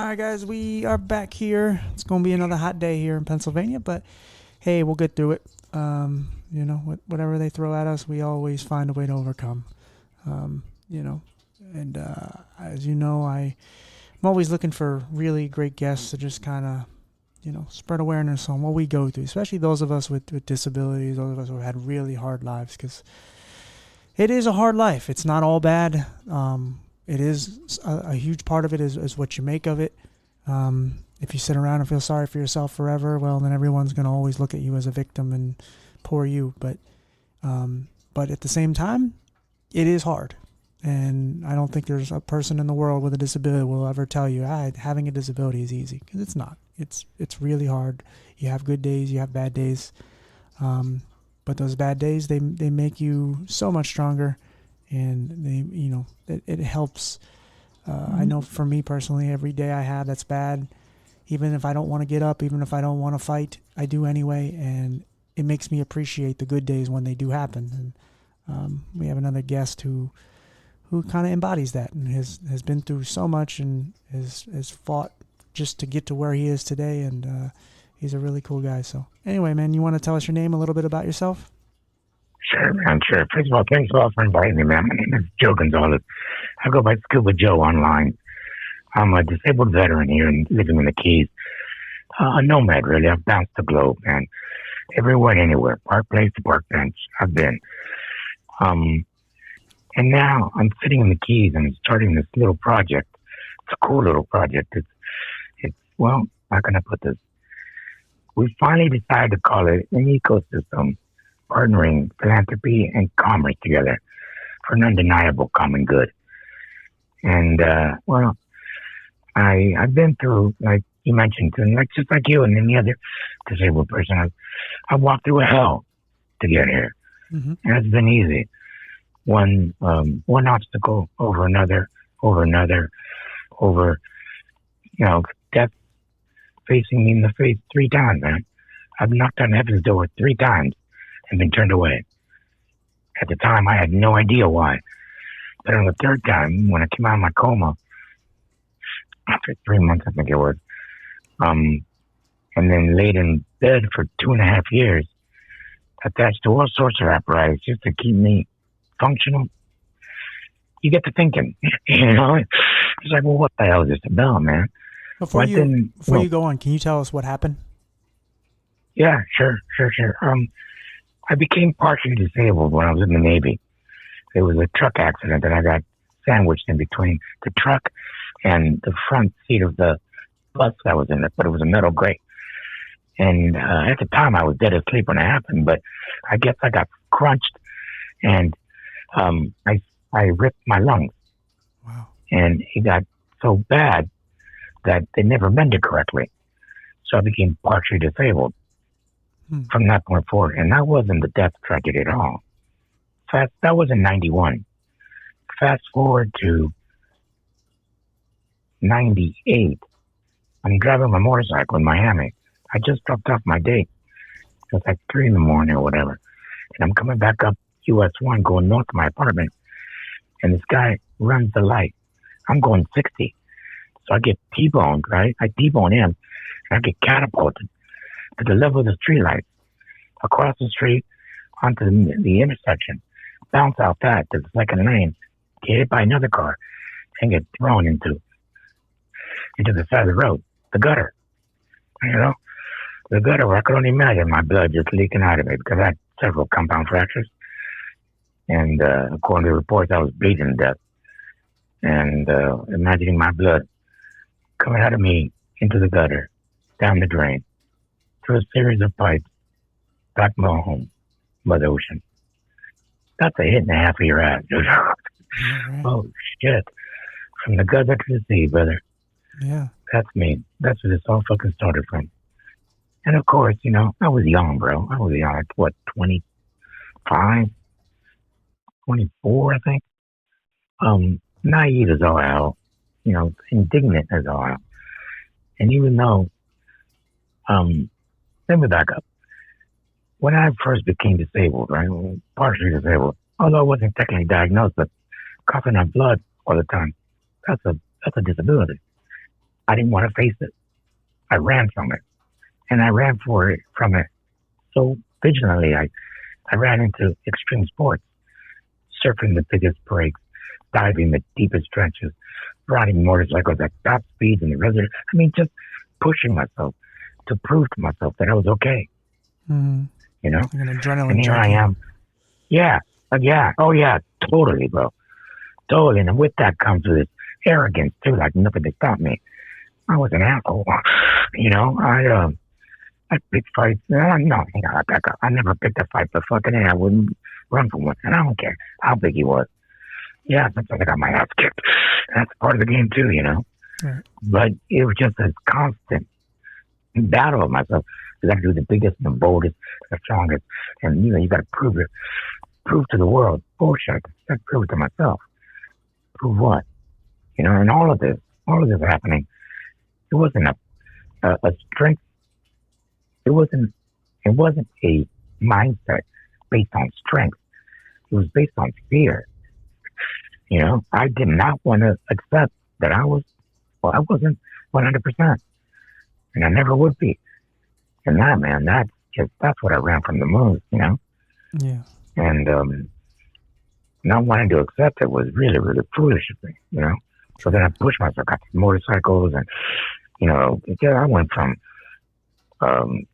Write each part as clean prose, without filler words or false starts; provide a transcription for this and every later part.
All right, guys, we are back here. It's going to be another hot day here in Pennsylvania, but hey, we'll get through it. Whatever they throw at us, we always find a way to overcome. And as you know, I'm always looking for really great guests to just kind of, spread awareness on what we go through, especially those of us with disabilities, those of us who have had really hard lives, because it is a hard life. It's not all bad. It is a huge part of it is what you make of it. If you sit around and feel sorry for yourself forever, well, then everyone's going to always look at you as a victim and poor you. But at the same time, it is hard. And I don't think there's a person in the world with a disability will ever tell you, having a disability is easy, because it's not. It's really hard. You have good days, you have bad days. But those bad days, they make you so much stronger. And it helps. I know for me personally, every day I have that's bad, even if I don't want to get up, even if I don't want to fight, I do anyway. And it makes me appreciate the good days when they do happen. And we have another guest who kind of embodies that and has been through so much and has fought just to get to where he is today. And he's a really cool guy. So anyway, man, you want to tell us your name, a little bit about yourself? Sure, man, sure. First of all, thanks a lot for inviting me, man. My name is Joe Gonzalez. I go by Scuba Joe online. I'm a disabled veteran here and living in the Keys. A nomad, really. I've bounced the globe, man. Everywhere, anywhere. Park Place to Park Bench. I've been. And now I'm sitting in the Keys and starting this little project. It's a cool little project. Well, how can I put this? We finally decided to call it an ecosystem, partnering philanthropy and commerce together for an undeniable common good. And, I've been through, like you mentioned, and just like you and any other disabled person, I've walked through a hell to get here. Mm-hmm. And it's been easy. One obstacle over another, death facing me in the face 3 times, man. I've knocked on heaven's door 3 times and been turned away. At the time, I had no idea why. But on the 3rd time, when I came out of my coma, after 3 months, I think it was, and then laid in bed for 2.5 years, attached to all sorts of apparatus just to keep me functional, you get to thinking, It's like, well, what the hell is this about, man? Before you go on, can you tell us what happened? Yeah, sure. I became partially disabled when I was in the Navy. It was a truck accident that I got sandwiched in between the truck and the front seat of the bus that was in it, but it was a metal grate. And at the time, I was dead asleep when it happened, but I guess I got crunched and I ripped my lungs. Wow. And it got so bad that they never mended correctly. So I became partially disabled from that point forward. And that wasn't the death tragedy at all. That was in 91. Fast forward to 98. I'm driving my motorcycle in Miami. I just dropped off my date. It was like 3 a.m. or whatever. And I'm coming back up US 1 going north to my apartment. And this guy runs the light. I'm going 60. So I get T-boned, right? I T-bone him. And I get catapulted to the level of the streetlights, across the street, onto the intersection, bounce out that to the second lane, get hit by another car, and get thrown into the side of the road, the gutter. The gutter where I could only imagine my blood just leaking out of me because I had several compound fractures. And according to reports, I was bleeding to death. And imagining my blood coming out of me into the gutter, down the drain, through a series of pipes, back home, Mother Ocean. That's a hit and a half of your ass, dude. Mm-hmm. Oh, shit. From the gutter to the sea, brother. Yeah. That's me. That's where this all fucking started from. And of course, I was young, bro. I was young, like, 25, 24, I think. Naive as all hell. Indignant as all hell. And even though, let me back up. When I first became disabled, right, partially disabled, although I wasn't technically diagnosed, but coughing up blood all the time, that's a disability. I didn't want to face it. I ran from it. And I ran from it so vigilantly. I ran into extreme sports, surfing the biggest breaks, diving the deepest trenches, riding motorcycles at top speeds in the desert. I mean, just pushing myself to prove to myself that I was okay. Mm-hmm. You know? Like an adrenaline And here junkie. I am. Yeah. Yeah. Oh, yeah. Totally, bro. Totally. And with that comes this arrogance, too. Like, nothing to stop me. I was an asshole. You know, I picked fights. No, I never picked a fight, but fucking I wouldn't run from one. And I don't care how big he was. Yeah, sometimes I got my ass kicked. That's part of the game, too, you know? Right. But it was just a constant battle of myself. You got to do the biggest, the boldest, the strongest. And, you know, you got to prove it. Prove to the world. Bullshit. I got to prove it to myself. Prove what? You know, and all of this happening, it wasn't a strength. It wasn't a mindset based on strength. It was based on fear. You know, I did not want to accept that I wasn't 100%. And I never would be. And that, man, that's what I ran from the moon, you know? Yeah. And not wanting to accept it was really, really foolish of me, you know? So then I pushed myself, got these motorcycles and, you know, I went from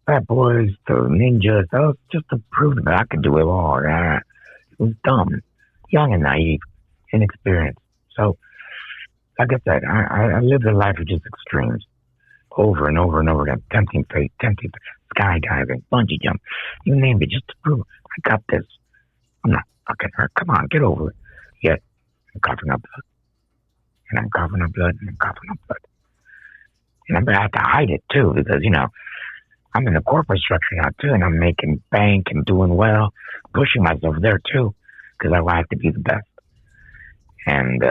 Fat Boys to Ninjas. That was just to prove that I could do it all. It was dumb, young and naive, inexperienced. So, like I said, I lived a life of just extremes over and over and over again, tempting fate, tempting skydiving, bungee jump, you name it, just to prove I got this. I'm not fucking hurt. Come on, get over it. Yet, I'm coughing up blood. And I'm coughing up blood, and I'm coughing up blood. And I have to hide it, too, because, you know, I'm in the corporate structure now, too, and I'm making bank and doing well, pushing myself there, too, because I like to be the best. And,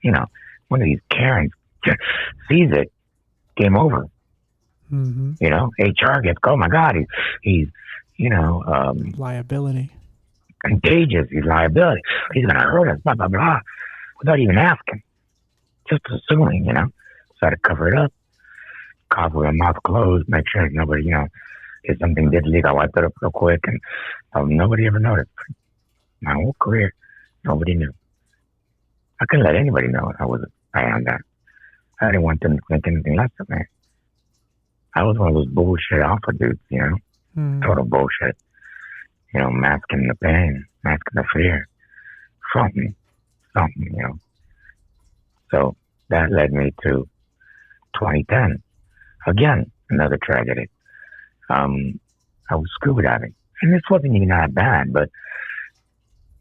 you know, one of these Karens sees it, game over. Mm-hmm. You know, HR gets, oh, my God, he's you know, liability. Contagious, he's liability. He's going to hurt us, blah, blah, blah, without even asking. Just assuming, you know. So I had to cover it up, cough with my mouth closed, make sure nobody, you know, if something did leak, I wiped it up real quick, and nobody ever noticed. My whole career, nobody knew. I couldn't let anybody know I am that. I didn't want them to think anything less of me. I was one of those bullshit alpha dudes, you know, total bullshit. You know, masking the pain, masking the fear, something, you know. So that led me to 2010. Again, another tragedy. I was scuba diving. And this wasn't even that bad, but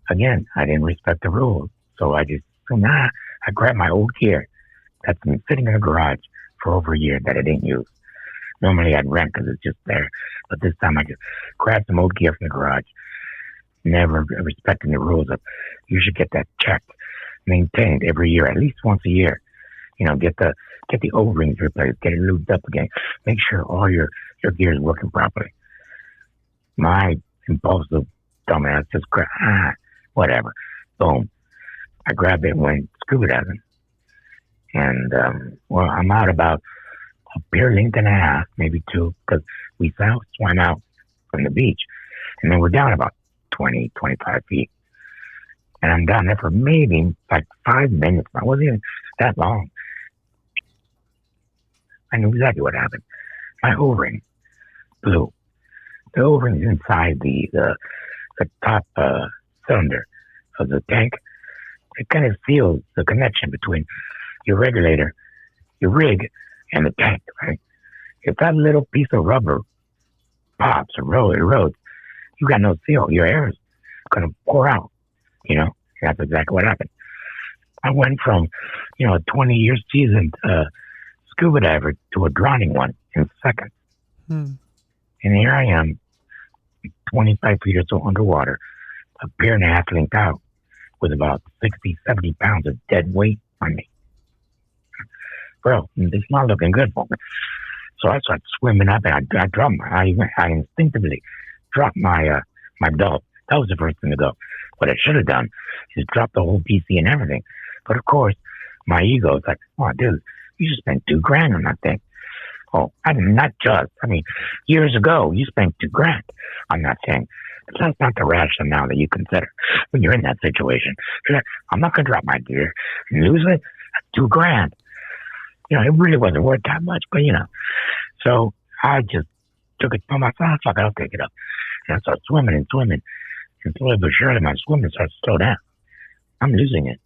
again, I didn't respect the rules. So I grabbed my old gear that's been sitting in a garage for over a year that I didn't use. Normally I'd rent because it's just there. But this time I just grabbed some old gear from the garage, never respecting the rules of you should get that checked, maintained every year, at least once a year. You know, get the O-rings replaced, get it lubed up again, make sure all your gear is working properly. My impulsive dumbass just whatever. Boom. I grabbed it and went scuba diving. And, well, I'm out about a beer length and a half, maybe two, because we swam out from the beach. And then we're down about 20, 25 feet. And I'm down there for maybe like 5 minutes. I wasn't even that long. I knew exactly what happened. My O-ring blew. The O-ring is inside the top cylinder of the tank. It kind of seals the connection between your regulator, your rig, and the tank, right? If that little piece of rubber pops or erodes, you got no seal. Your air is going to pour out, you know? That's exactly what happened. I went from, you know, a 20-year seasoned scuba diver to a drowning one in seconds. And here I am, 25 feet or so underwater, a beer and a half length out, with about 60, 70 pounds of dead weight on me. Bro, it's not looking good for me. So I started swimming up, and I instinctively dropped my belt. That was the first thing to go. What I should have done is drop the whole PC and everything. But of course, my ego is like, oh, dude, You just spent $2,000 on that thing. Oh, I mean, not just. I mean, years ago, you spent $2,000 on that thing. But that's not the rationale that you consider when you're in that situation. You're like, I'm not going to drop my gear and lose it. $2,000. You know, it really wasn't worth that much, but you know. So I just took it for myself. Fuck it, I'll take it up. And I started swimming and swimming. And slowly but surely, my swimming starts to slow down. I'm losing it.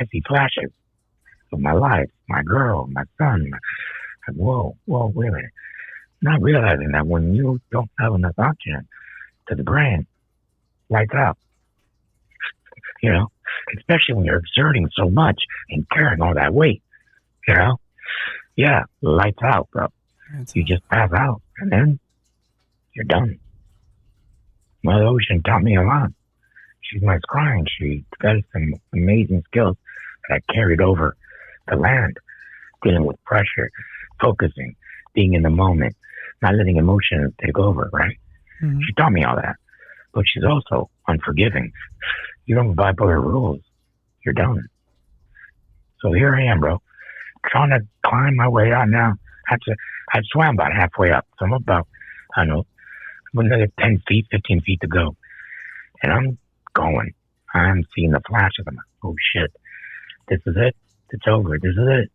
I see flashes of my life, my girl, my son. Whoa, wait a minute. Not realizing that when you don't have enough oxygen to the brain, lights out. You know, especially when you're exerting so much and carrying all that weight, you know? Yeah, lights out, bro. You just pass out and then you're done. Mother Ocean taught me a lot. She's my scribe. She got some amazing skills that I carried over to land, dealing with pressure, focusing, being in the moment, not letting emotions take over, right? Mm-hmm. She taught me all that. But she's also unforgiving. You don't abide by her rules, you're done. So here I am, bro, trying to climb my way out now. I swam about halfway up. So I'm about, I don't know, another 10 feet, 15 feet to go. And I'm going. I'm seeing the flashes. I'm like, oh shit, this is it. It's over. This is it.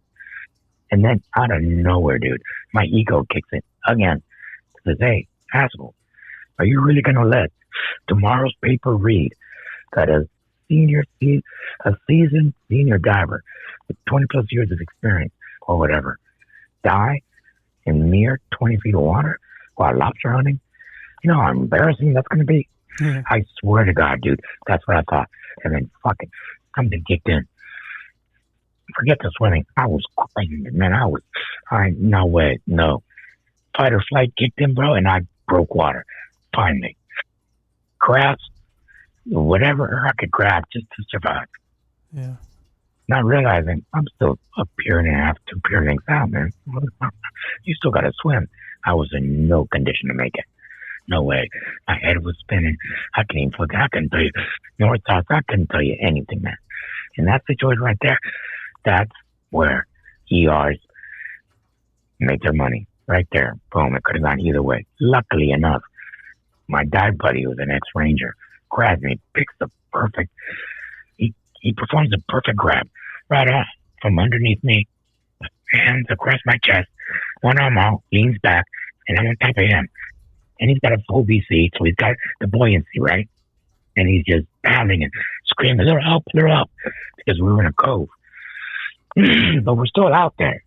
And then out of nowhere, dude, my ego kicks in again. Says, hey, asshole, are you really going to let tomorrow's paper read that a seasoned senior diver with 20 plus years of experience or whatever die in mere 20 feet of water while lobster hunting? You know how embarrassing that's going to be? Yeah. I swear to God, dude, that's what I thought. And then fucking something kicked in. Forget the swimming. I was crazy, man. No way, no. Fight or flight kicked in, bro, and I broke water. Finally. Crabs, whatever I could grab just to survive. Yeah. Not realizing I'm still a pier and a half, 2 pier lengths out, man. You still got to swim. I was in no condition to make it. No way. My head was spinning. I couldn't tell you north, south. I couldn't tell you anything, man. In that situation right there, that's where ERs make their money. Right there. Boom. It could have gone either way. Luckily enough, my dive buddy, who was an ex-ranger, grabs me, picks the perfect, he performs the perfect grab right on from underneath me, hands across my chest, one arm out, leans back, and I'm on top of him. And he's got a full VC, so he's got the buoyancy, right? And he's just pounding and screaming, they're up, because we were in a cove. But we're still out there,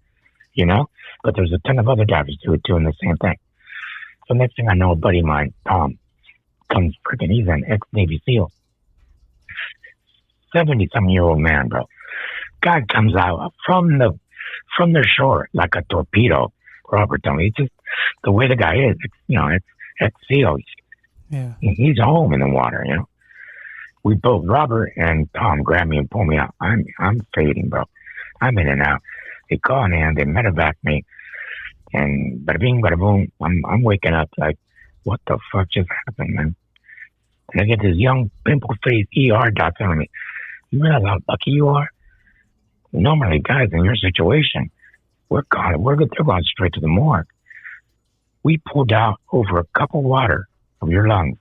you know? But there's a ton of other divers doing the same thing. So next thing I know, a buddy of mine, Tom, comes freaking, he's an ex-Navy SEAL. 70-some-year-old man, bro. Guy comes out from the shore like a torpedo. Robert told me, it's just the way the guy is. It's ex-SEAL. Yeah. He's home in the water, you know. We both, Robert and Tom, grab me and pull me out. I'm fading, bro. I'm in and out. They call me and they medevac me. And bada bing, bada boom, I'm waking up like, what the fuck just happened, man? And I get this young pimple-faced ER doc telling me, you realize how lucky you are? Normally, guys, in your situation, they're going straight to the morgue. We pulled out over a cup of water of your lungs,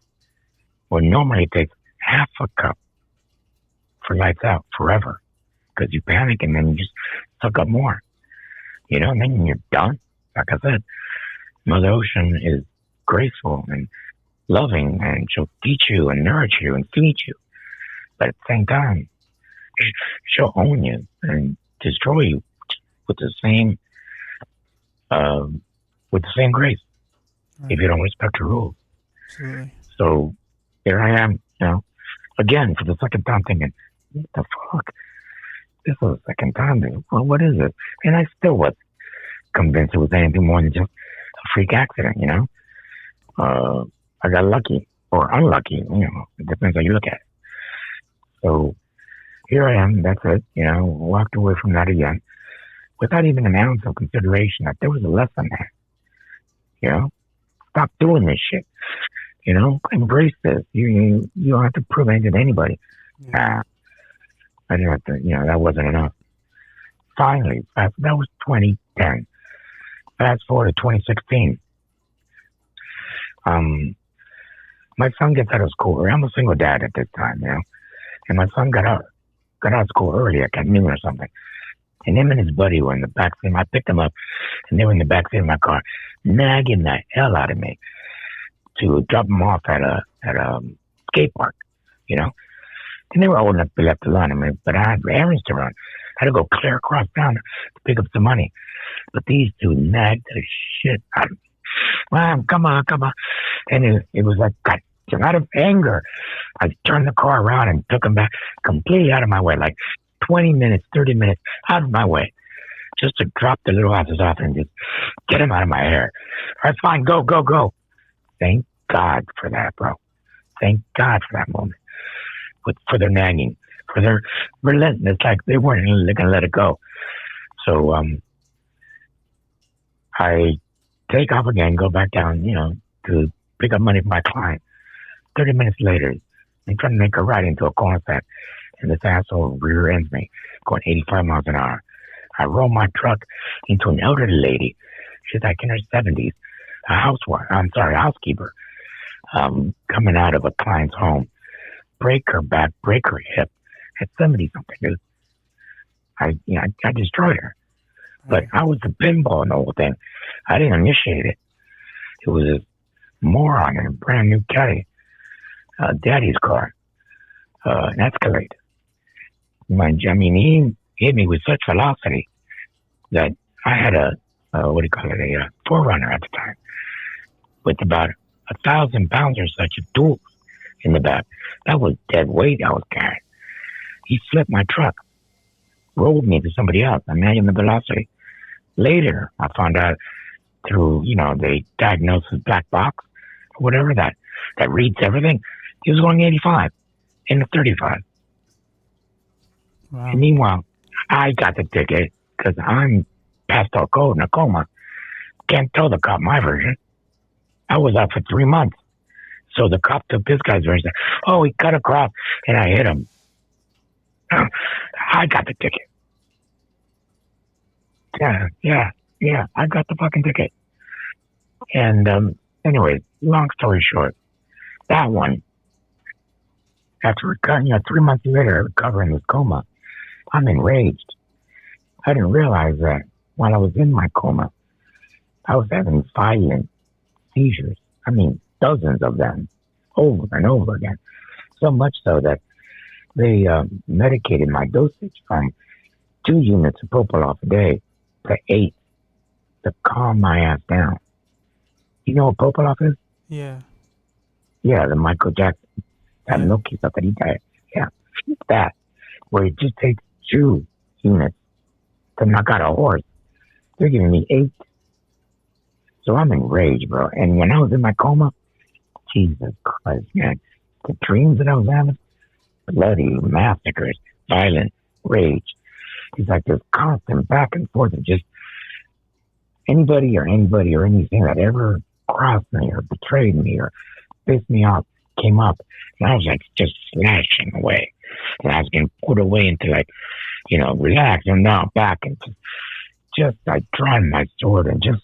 where normally it takes half a cup for lights out forever, because you panic and then you just suck up more, you know, and then you're done. Like I said, Mother Ocean is graceful and loving, and she'll teach you and nourish you and feed you. But at the same time, she'll own you and destroy you with the same grace, right, if you don't respect her rules. Absolutely. So here I am, you know, again for the second time thinking, what the fuck? This is the second time. Well, what is it? And I still was convinced it was anything more than just a freak accident, you know. I got lucky or unlucky, you know, it depends how you look at it. So here I am, that's it, you know, walked away from that again without even an ounce of consideration that there was a lesson there. You know, stop doing this shit. You know, embrace this. You don't have to prove anything to anybody. Yeah. I didn't have to, you know, that wasn't enough. finally, that was 2010. Fast forward to 2016. My son gets out of school. I'm a single dad at this time, and my son got out of school early, like at noon or something. And him and his buddy were in the backseat. I picked them up, and they were in the backseat of my car, nagging the hell out of me to drop them off at a skate park, And they were old enough to be left alone. But I had errands to run. I had to go clear across town to pick up some money. But these two nagged the shit out of me. Well, come on. And it was like, God, out of anger, I turned the car around and took them back completely out of my way, like 20 minutes, 30 minutes out of my way, just to drop the little asses off and just get them out of my hair. All right, fine, go. Thank God for that, bro. Thank God for that moment. For their nagging, for their relentless, like they weren't going to let it go. So I take off again, go back down, to pick up money for my client. 30 minutes later, I'm trying to make a right into a cul-de-sac, and this asshole rear ends me, going 85 miles an hour. I roll my truck into an elderly lady. She's like in her 70s, a housekeeper, coming out of a client's home. Break her back, break her hip at 70-something. I destroyed her. But I was the pinball in the whole thing. I didn't initiate it. It was a moron in a brand new Caddy, daddy's car, an Escalade. He hit me with such velocity that I had a 4Runner at the time, with about 1,000 pounds or such of tools in the back. That was dead weight I was carrying. He flipped my truck, rolled me to somebody else. Imagine the velocity. Later, I found out through, they diagnosed with black box or whatever that reads everything. He was going 85 in the 35. Wow. And meanwhile, I got the ticket because I'm past all code in a coma. Can't tell the cop my version. I was out for 3 months. So the cop took this guy's version. Oh, he cut across and I hit him. I got the ticket. Yeah, I got the fucking ticket. And anyway, long story short, that one, after recovering, 3 months later, recovering this coma, I'm enraged. I didn't realize that while I was in my coma, I was having violent seizures. I mean, dozens of them, over and over again. So much so that they medicated my dosage from 2 units of propofol a day to 8 to calm my ass down. You know what propofol is? Yeah. Yeah, the Michael Jackson, that milky stuff that he died. Yeah, that, where it just takes 2 units to knock out a horse. They're giving me 8. So I'm enraged, bro. And when I was in my coma, Jesus Christ, man, the dreams that I was having, bloody massacres, violent rage. It's like this constant back and forth of just anybody or anything that ever crossed me or betrayed me or pissed me off came up. And I was like just slashing away. And I was getting put away into like, relax and now back and just like drawing my sword and just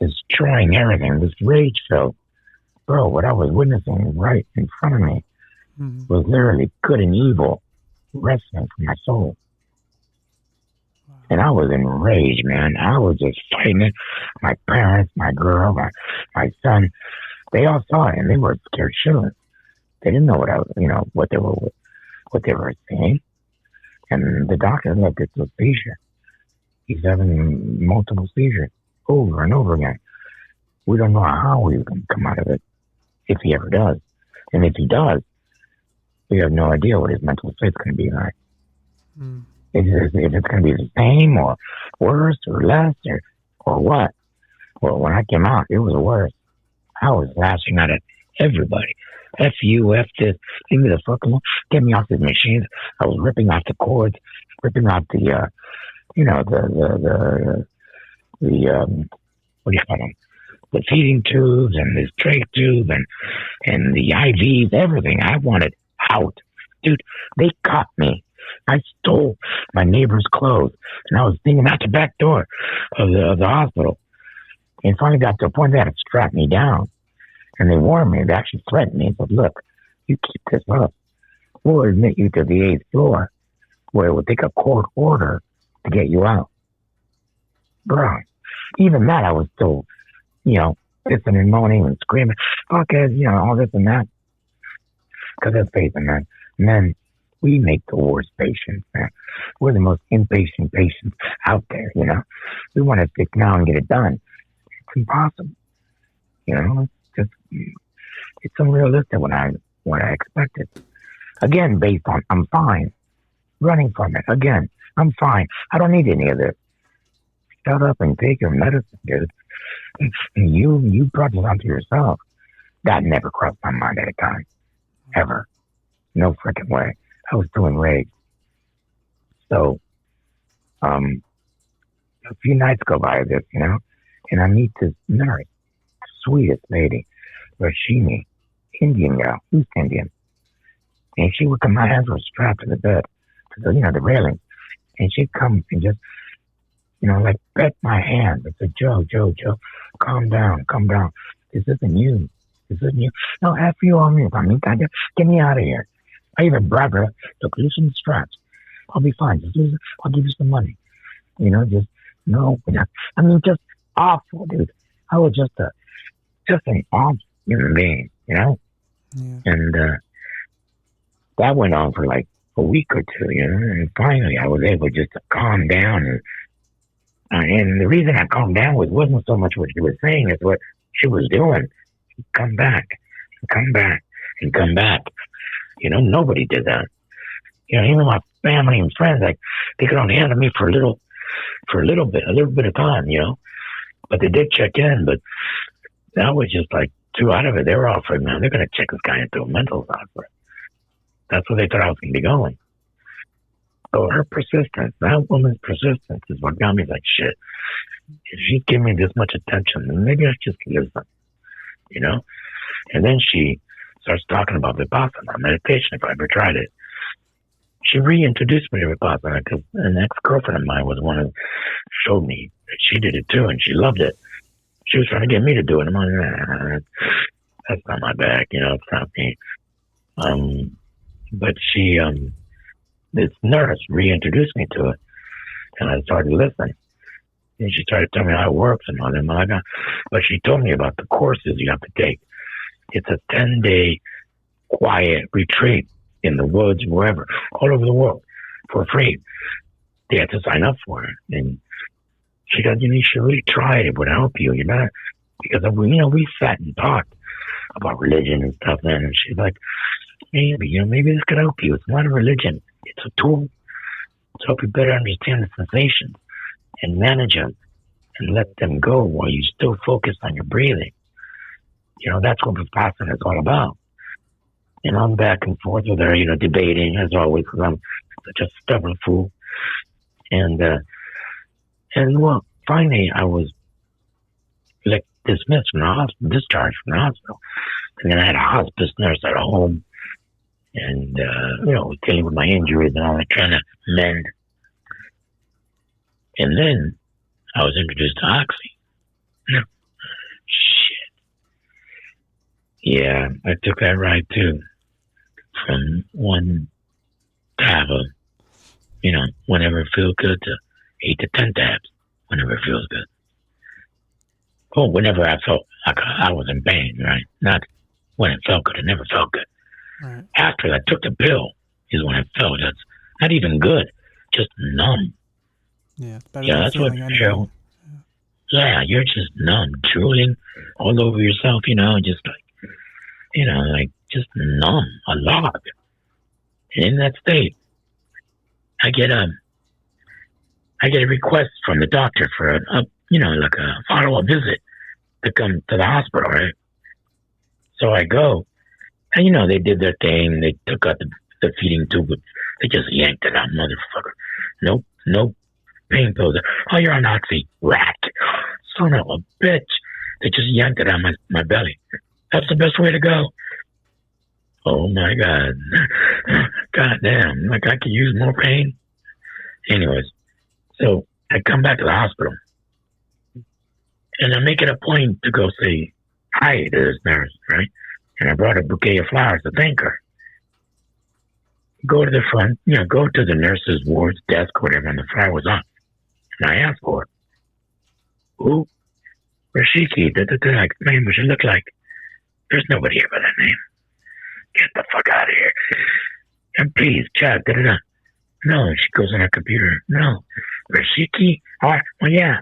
destroying everything. This rage filled. Bro, what I was witnessing right in front of me was literally good and evil wrestling for my soul. Wow. And I was enraged, man. I was just fighting it. My parents, my girl, my son, they all saw it and they were scared shitless. They didn't know what they were saying. And the doctor looked at the seizure. He's having multiple seizures over and over again. We don't know how he's going to come out of it, if he ever does. And if he does, we have no idea what his mental state's going to be like. If it's going to be the same or worse or less or what. Well, when I came out, it was worse. I was lashing out at everybody. F you, F this, leave me the fuck alone, get me off these machines. I was ripping off the cords, ripping off the, what do you call them? The feeding tubes and this trach tube and the IVs, everything. I wanted out. Dude, they caught me I stole my neighbor's clothes, and I was sneaking out the back door of the hospital. And finally got to a point they had to strap me down. And they warned me. They actually threatened me and said, look, you keep this up, we'll admit you to the 8th floor, where it would take a court order to get you out. Bro, even that I was still, pissing and moaning and screaming, fuck it, all this and that. Because let's face it, man. Men, we make the worst patients, man. We're the most impatient patients out there, We want to sit down and get it done. It's impossible. It's unrealistic what I expected. Again, based on I'm fine. Running from it. Again, I'm fine. I don't need any of this. Shut up and take your medicine, dude. You brought this onto yourself. That never crossed my mind at a time. Ever. No freaking way. I was still enraged. So, a few nights go by this, and I meet this nurse, sweetest lady, Rashini, Indian girl, East Indian. And she would come, my hands were strapped to the bed, to the railing. And she'd come and just, pet my hand and say, Joe, calm down. This isn't you. No, F you on me. Get me out of here. I even brag her, look, loosen the straps. I'll be fine. I'll give you some money. Just awful, dude. I was just an awful human being, Yeah. And that went on for like a week or two, and finally I was able just to calm down. And the reason I calmed down wasn't so much what she was saying, it's what she was doing. Come back. Nobody did that. Even my family and friends, like, they could only handle me for a little bit of time, But they did check in, but that was just like 2 out of it. They were all afraid, man, they're going to check this guy into a mental hospital. That's what they thought I was going to be going. So her persistence, that woman's persistence is what got me like, shit. If she's giving me this much attention, then maybe I just listen, And then she starts talking about Vipassana, meditation, if I ever tried it. She reintroduced me to Vipassana because an ex-girlfriend of mine was one who showed me that she did it too, and she loved it. She was trying to get me to do it. I'm like, that's not my bag, it's not me. But she, this nurse reintroduced me to it, and I started listening. And she started telling me how it works and all that. But she told me about the courses you have to take. It's a 10-day quiet retreat in the woods, wherever, all over the world, for free. They had to sign up for it. And she goes, you should really try it. It would help you. Because we sat and talked about religion and stuff then. And she's like, maybe this could help you. It's not a religion. It's a tool to help you better understand the sensations and manage them and let them go while you still focus on your breathing. That's what Vipassana is all about. And I'm back and forth with her, debating as always, because I'm such a stubborn fool. And well, finally I was like dismissed from the hospital, discharged from the hospital. And then I had a hospice nurse at home, and dealing with my injuries and all that, trying to mend. And then I was introduced to Oxy. Shit. Yeah, I took that ride too. From one tab of, whenever it feels good, to 8 to 10 tabs whenever it feels good. Oh, whenever I felt like I was in pain, right? Not when it felt good. It never felt good. Right. After I took the pill is when it felt. That's not even good, just numb. Yeah, it's better Yeah, than that's what feeling anyway. Yeah, you're just numb, drooling all over yourself, just like, just numb, a log. And in that state, I get a request from the doctor for like a follow-up visit to come to the hospital, right? So I go, and they did their thing. They took out the feeding tube. They just yanked it out, motherfucker. Nope. Pain pills. Oh, you're on Oxy, rat. Son of a bitch. They just yanked it out my belly. That's the best way to go. Oh my God. God damn. Like I could use more pain. Anyways, so I come back to the hospital and I make it a point to go say hi to this nurse, right? And I brought a bouquet of flowers to thank her. Go to the front, go to the nurse's ward's desk, whatever, and the flower was on. And I asked for it. Who? Rashiki. I explained what she looked like. There's nobody here by that name. Get the fuck out of here. And please, Chad, da-da-da. No, she goes on her computer. No. Rashiki? Oh, well, yeah.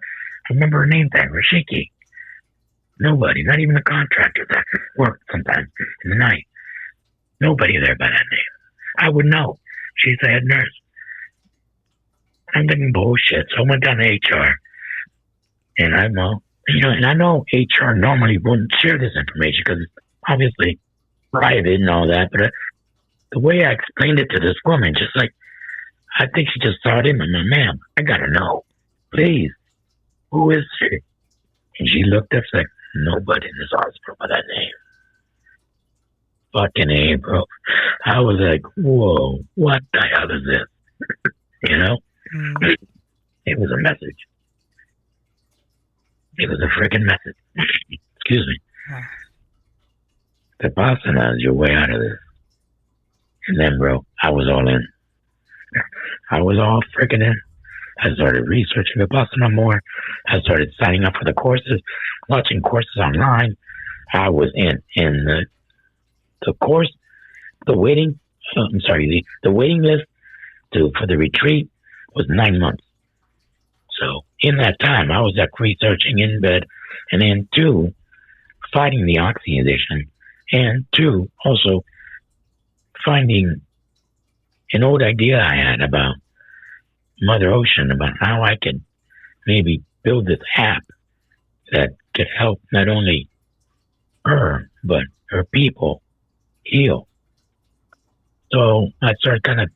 I remember her name tag, Rashiki. Nobody, not even the contractor that worked sometimes in the night. Nobody there by that name. I would know. She's the head nurse. I'm thinking bullshit. So I went down to HR. And I know, and I know HR normally wouldn't share this information because it's obviously private and all that. But the way I explained it to this woman, just like, I think she just saw it in me. Ma'am, I gotta know. Please. Who is she? And she looked up and said, nobody in this hospital by that name. Fucking A, bro. I was like, whoa, what the hell is this? It was a message. It was a freaking message. Excuse me. Vipassana is your way out of this. And then, bro, I was all in. I was all freaking in. I started researching Vipassana more. I started signing up for the courses, watching courses online. I was in the course, the waiting list for the retreat was 9 months. So in that time, I was researching in bed, and then 2, fighting the oxy addiction, and 2, also finding an old idea I had about Mother Ocean, about how I could maybe build this app that could help not only her, but her people heal. So I started kind of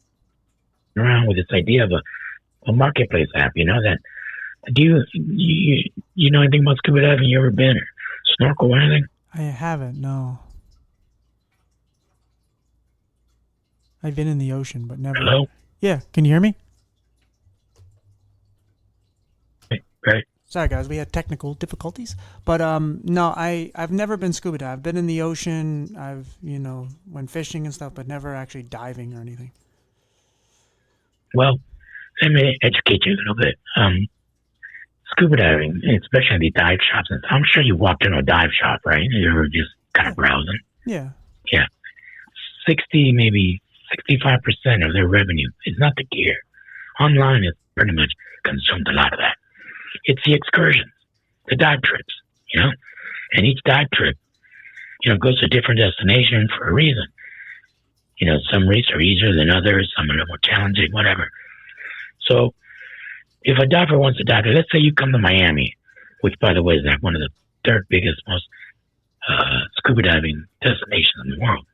around with this idea of a marketplace app, that do you know anything about scuba diving? You ever been or snorkel or anything? I haven't, no. I've been in the ocean, but never. Hello? Yeah, can you hear me? Right. Sorry, guys, we had technical difficulties. But no, I've never been scuba diving. I've been in the ocean. I've, went fishing and stuff, but never actually diving or anything. Well, let me educate you a little bit. Scuba diving, especially the dive shops, I'm sure you walked into a dive shop, right? You were just kind of browsing. Yeah. Yeah. 60, maybe 65% of their revenue is not the gear. Online is pretty much consumed a lot of that. It's the excursions, the dive trips, and each dive trip, goes to a different destination for a reason. Some routes are easier than others, some are a little more challenging, whatever. So if a diver wants to dive, let's say you come to Miami, which by the way is one of the third biggest, most scuba diving destinations in the world,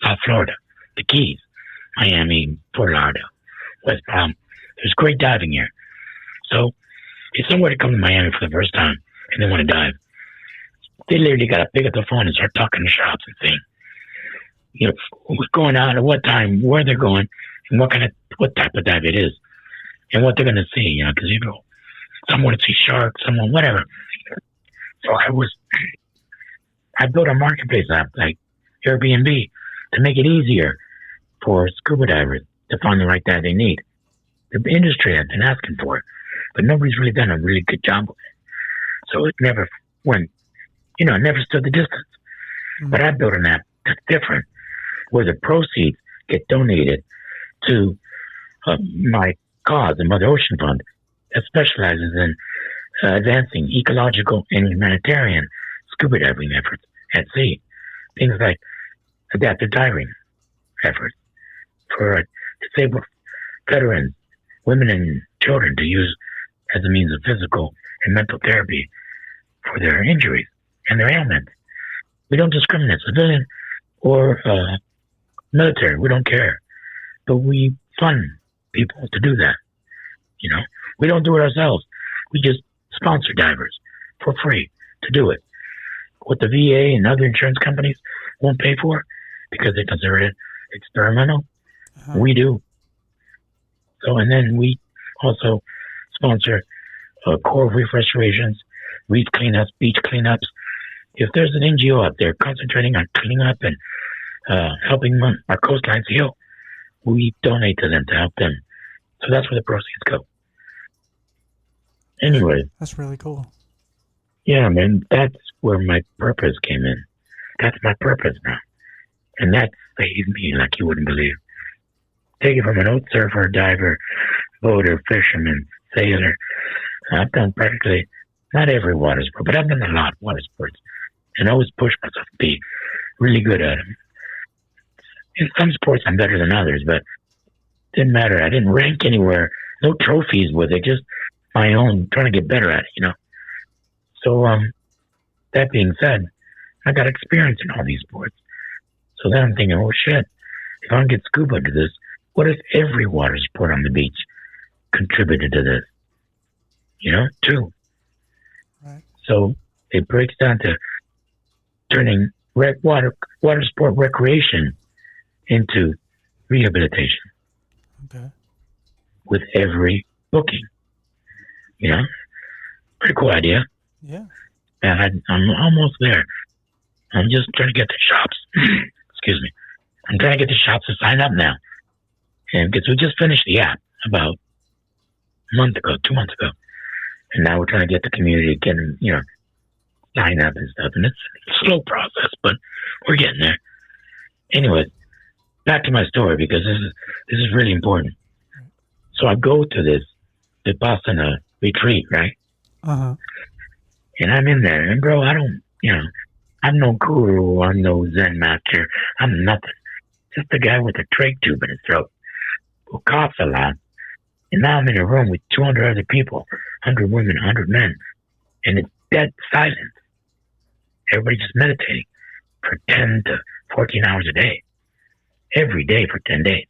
South Florida, the Keys, Miami, Fort Lauderdale, West Palm. There's great diving here. So if somebody comes to Miami for the first time and they want to dive, they literally got to pick up the phone and start talking to shops and saying, who's going out at what time, where they're going, and what type of dive it is, and what they're going to see, because someone want to see sharks, someone, whatever. So I built a marketplace app like Airbnb to make it easier for scuba divers to find the right dive they need. The industry has been asking for it, but nobody's really done a really good job with it. So it never went, it never stood the distance. Mm-hmm. But I built an app that's different, where the proceeds get donated to my cause, the Mother Ocean Fund, that specializes in advancing ecological and humanitarian scuba diving efforts at sea. Things like adaptive diving efforts for disabled veterans, women and children to use as a means of physical and mental therapy for their injuries and their ailments. We don't discriminate, civilian or military, we don't care. But we fund people to do that. We don't do it ourselves. We just sponsor divers for free to do it. What the VA and other insurance companies won't pay for, because they consider it experimental. Uh-huh. We do. So, and then we also sponsor coral reef restorations, reef cleanups, beach cleanups. If there's an NGO out there concentrating on cleaning up and helping our coastlines heal, we donate to them to help them. So that's where the proceeds go. Anyway. That's really cool. Yeah, man, that's where my purpose came in. That's my purpose now. And that saved me like you wouldn't believe. Take it from an old surfer, diver, boater, fisherman, sailor. I've done practically, not every water sport, but I've done a lot of water sports. And I always pushed myself to be really good at them. In some sports, I'm better than others, but it didn't matter. I didn't rank anywhere. No trophies with it, just my own, trying to get better at it, you know. So, that being said, I got experience in all these sports. So then I'm thinking, oh shit, if I can get scuba to this, what if every water sport on the beach contributed to this? You know, too. Right. So it breaks down to turning water sport recreation into rehabilitation. Okay. With every booking. You know? Pretty cool idea. Yeah. And I'm almost there. I'm just trying to get the shops. Excuse me. I'm trying to get the shops to sign up now. And because we just finished the app about a month ago, 2 months ago. And now we're trying to get the community to get them, you know, sign up and stuff. And it's a slow process, but we're getting there. Anyways, back to my story, because this is really important. So I go to this Vipassana retreat, right? Uh-huh. And I'm in there, and bro, I'm no guru, I'm no Zen master, I'm nothing. Just a guy with a trach tube in his throat who coughs a lot. And now I'm in a room with 200 other people, 100 women, 100 men, and it's dead silent. Everybody just meditating for 10 to 14 hours a day, every day for 10 days.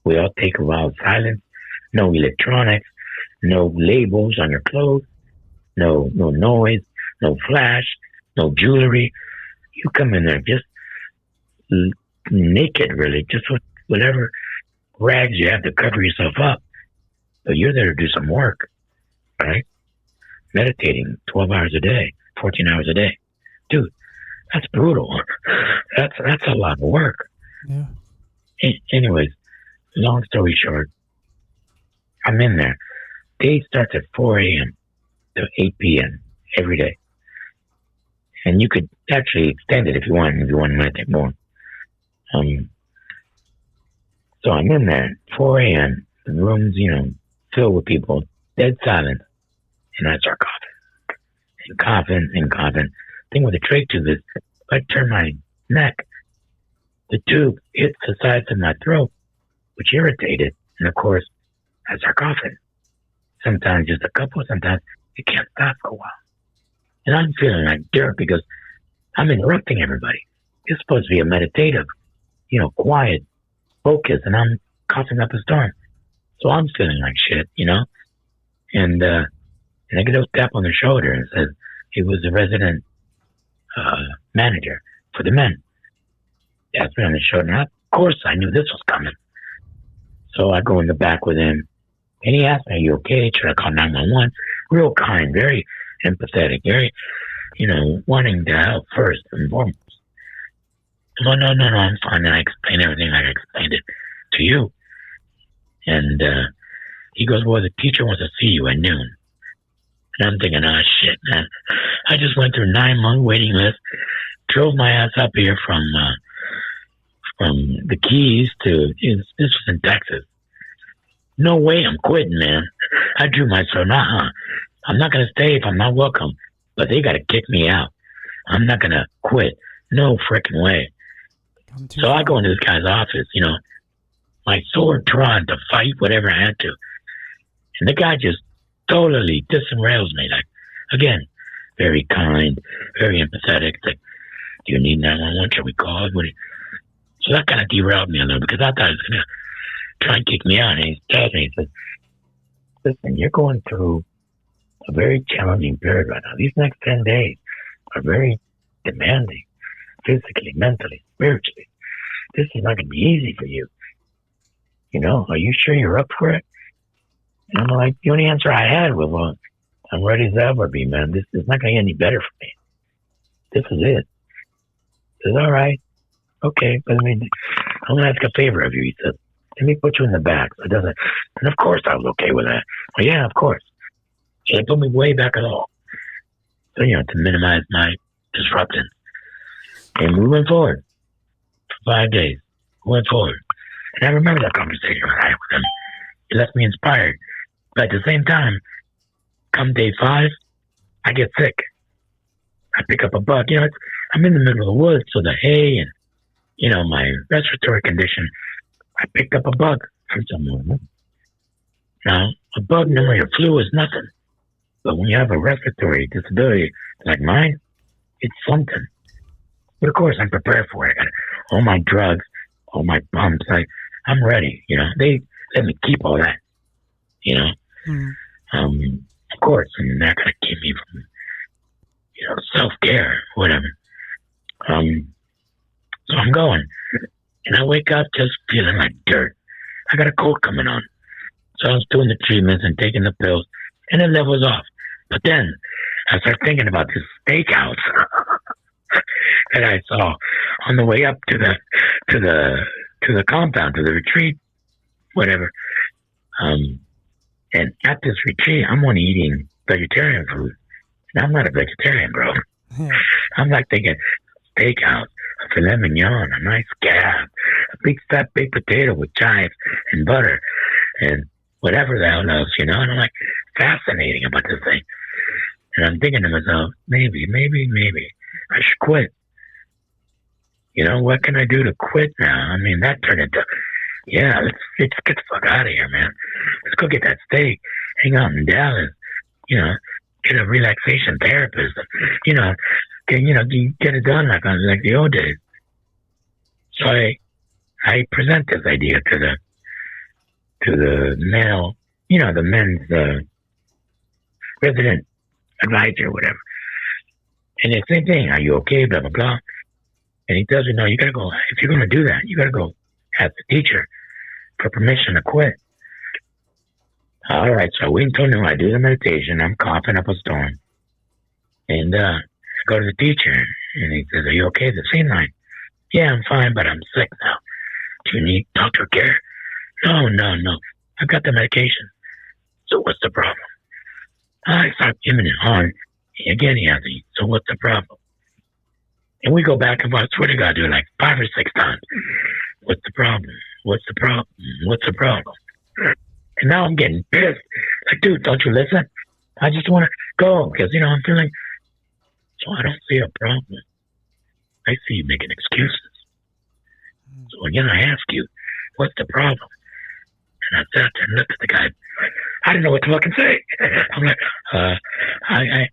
We all take a while of silence, no electronics, no labels on your clothes, no noise, no flash, no jewelry. You come in there just naked, really, just with whatever rags you have to cover yourself up. But you're there to do some work, right? Meditating 12 hours a day, 14 hours a day. Dude, that's brutal. That's a lot of work. Yeah. Anyways, long story short, I'm in there. Day starts at 4 a.m. to 8 p.m. every day. And you could actually extend it if you want to meditate more. So I'm in there, 4 a.m. The room's, filled with people, dead silent. And I start coughing and coughing. Thing with the trach tube is, if I turn my neck, the tube hits the sides of my throat, which irritated. And of course, I start coughing. Sometimes just a couple, sometimes it can't stop for a while. And I'm feeling like dirt because I'm interrupting everybody. It's supposed to be a meditative, quiet focus, and I'm coughing up a storm. So I'm feeling like shit, And I get a tap on the shoulder and says he was the resident manager for the men. Taps me on the shoulder. And of course, I knew this was coming. So I go in the back with him, and he asked me, "Are you okay? Should I call 911?" Real kind, very empathetic, very, wanting to help first and foremost. No, I'm fine. And I explained everything like I explained it to you. And he goes, "Well, the teacher wants to see you at noon." And I'm thinking, oh, shit, man. I just went through 9-month waiting list, drove my ass up here from the Keys to, this was in Texas. No way I'm quitting, man. I drew myself, I'm not going to stay if I'm not welcome, but they got to kick me out. I'm not going to quit. No freaking way. So I go into this guy's office, my sword drawn to fight whatever I had to. And the guy just totally disrails me. Like, again, very kind, very empathetic. Like, do you need 911? Should we call it? So that kind of derailed me a little because I thought he was going to try and kick me out. And he tells me, he says, "Listen, you're going through a very challenging period right now. These next 10 days are very demanding, physically, mentally, spiritually. this is not going to be easy for you. Are you sure you're up for it? And I'm like, the only answer I had was, well, I'm ready as ever be, man. This is not going to get any better for me. This is it. He says, all right. Okay, but I'm going to ask a favor of you. He said, let me put you in the back. So it doesn't, and of course I was okay with that. Well, yeah, of course. So they put me way back at all. So, to minimize my disruption. And we went forward for 5 days. We went forward. And I remember that conversation I had with him. It left me inspired. But at the same time, come day 5, I get sick. I pick up a bug. I'm in the middle of the woods, so the hay and, my respiratory condition, I picked up a bug from somewhere. Now, a bug pneumonia flu is nothing. But when you have a respiratory disability like mine, it's something. But of course, I'm prepared for it. I got all my drugs, all my pumps. I'm ready. They let me keep all that. Of course, and they're gonna keep me from, self-care, whatever. So I'm going, and I wake up just feeling like dirt. I got a cold coming on, so I was doing the treatments and taking the pills, and it levels off. But then I start thinking about this steakhouse that I saw on the way up to the compound, to the retreat, whatever. And at this retreat, I'm only eating vegetarian food. And I'm not a vegetarian, bro. Yeah. I'm like thinking steakhouse, a filet mignon, a nice scab, a big fat baked potato with chives and butter and whatever the hell else, And I'm like fascinating about this thing. And I'm thinking to myself, maybe I should quit. What can I do to quit now? I mean, that turned into, let's get the fuck out of here, man. Let's go get that steak, hang out in Dallas, get a relaxation therapist, get it done like the old days. So I present this idea to the male, the men's resident advisor or whatever. And the same thing, are you okay, blah, blah, blah. And he tells me, no, you got to go, if you're going to do that, you got to go ask the teacher for permission to quit. All right, so I wait until noon. I do the meditation. I'm coughing up a storm. And I go to the teacher, and he says, are you okay? The same line. Yeah, I'm fine, but I'm sick now. Do you need doctor care? No. I've got the medication. So what's the problem? I start giving it on. Again, he asks me, so what's the problem? And we go back and forth, I swear to God, do it like 5 or 6 times. What's the problem? What's the problem? What's the problem? And now I'm getting pissed. Like, dude, don't you listen? I just want to go because, I'm feeling, so I don't see a problem. I see you making excuses. So again, I ask you, what's the problem? And I sat there and looked at the guy. I didn't know what to fucking say. I'm like, I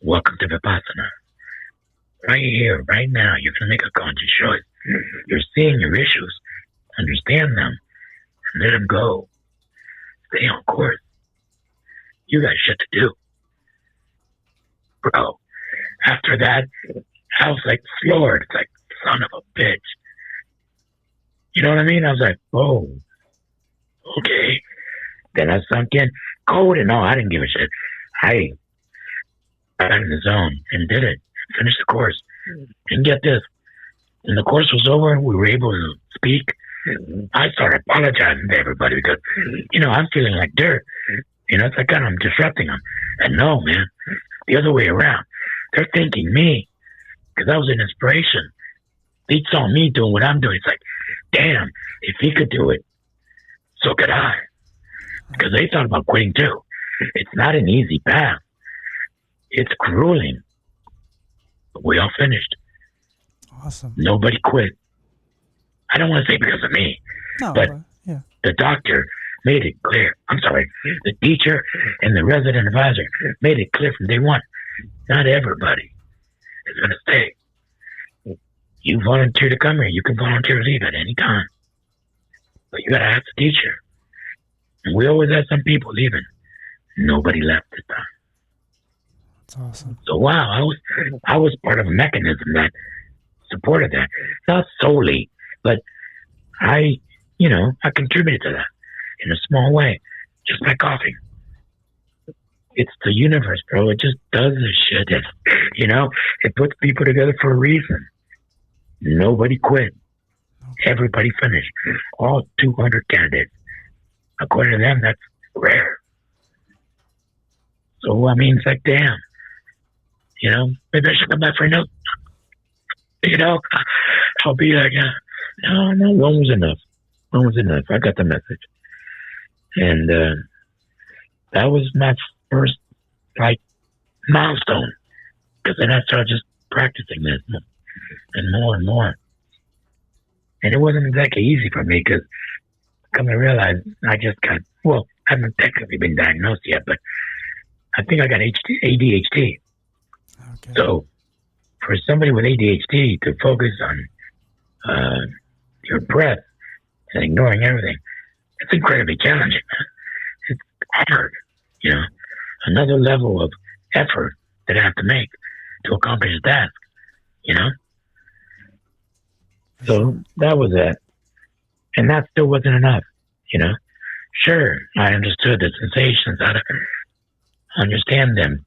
welcome to Vipassana. Right here, right now, you're going to make a conscious choice. You're seeing your issues, understand them, and let them go. Stay on course. You got shit to do. Bro, after that, I was like floored. It's like, son of a bitch. You know what I mean? I was like, whoa, okay. Then I sunk in. Cold and all, I didn't give a shit. I got in the zone and did it. Finished the course. And get this. When the course was over and we were able to speak, I started apologizing to everybody because, I'm feeling like dirt. It's like, God, I'm disrupting them. And no, man, the other way around. They're thanking me because I was an inspiration. They saw me doing what I'm doing. It's like, damn, if he could do it, so could I. Because they thought about quitting too. It's not an easy path. It's grueling. But we all finished. Awesome. Nobody quit. I don't want to say because of me, but yeah. The doctor made it clear. I'm sorry. The teacher and the resident advisor made it clear from day one. Not everybody is going to stay. You volunteer to come here. You can volunteer to leave at any time. But you got to ask the teacher. And we always had some people leaving. Nobody left this time. That's awesome. So wow, I was part of a mechanism that supported that. Not solely, But I, I contributed to that in a small way, just by coughing. It's the universe, bro. It just does this shit. It puts people together for a reason. Nobody quit. Everybody finished. All 200 candidates. According to them, that's rare. So, it's like, damn. Maybe I should come back for a note. I'll be like, no, one was enough. One was enough. I got the message. And that was my first, milestone. Because then I started just practicing this and more and more. And it wasn't exactly easy for me because come to realize I just got, I haven't technically been diagnosed yet, but I think I got ADHD. Okay. So for somebody with ADHD to focus on your breath and ignoring everything, it's incredibly challenging. It's hard, another level of effort that I have to make to accomplish a task, So that was it. And that still wasn't enough, Sure, I understood the sensations, how to understand them,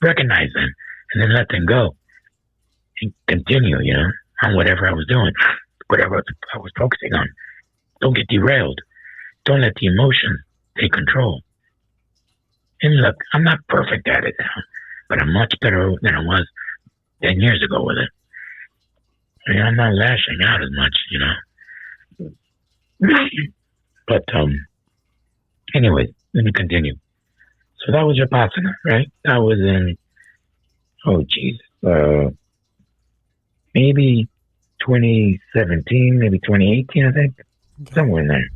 recognize them, and then let them go and continue, on whatever I was doing, whatever I was focusing on. Don't get derailed. Don't let the emotions take control. And look, I'm not perfect at it now, but I'm much better than I was 10 years ago with it. I'm not lashing out as much, But, anyways, let me continue. So that was Vipassana, right? That was in, maybe 2017, maybe 2018, I think. Okay. Somewhere in there.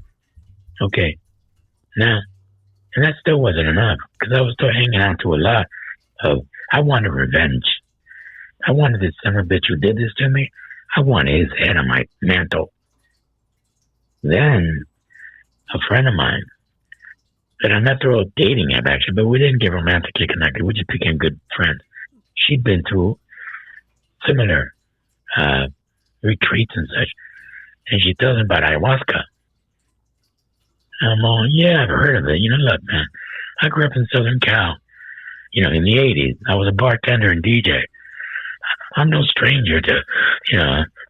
Okay. Now, and that still wasn't enough because I was still hanging on to a lot of, I wanted revenge. I wanted this son of a bitch who did this to me. I wanted his head on my mantle. Then, a friend of mine that I met through a dating app, actually, but we didn't get romantically connected. We just became good friends. She'd been through similar retreats and such, and she tells me about ayahuasca. I'm all, yeah, I've heard of it. Look, man, I grew up in Southern Cal, in the 80s. I was a bartender and DJ. I'm no stranger to,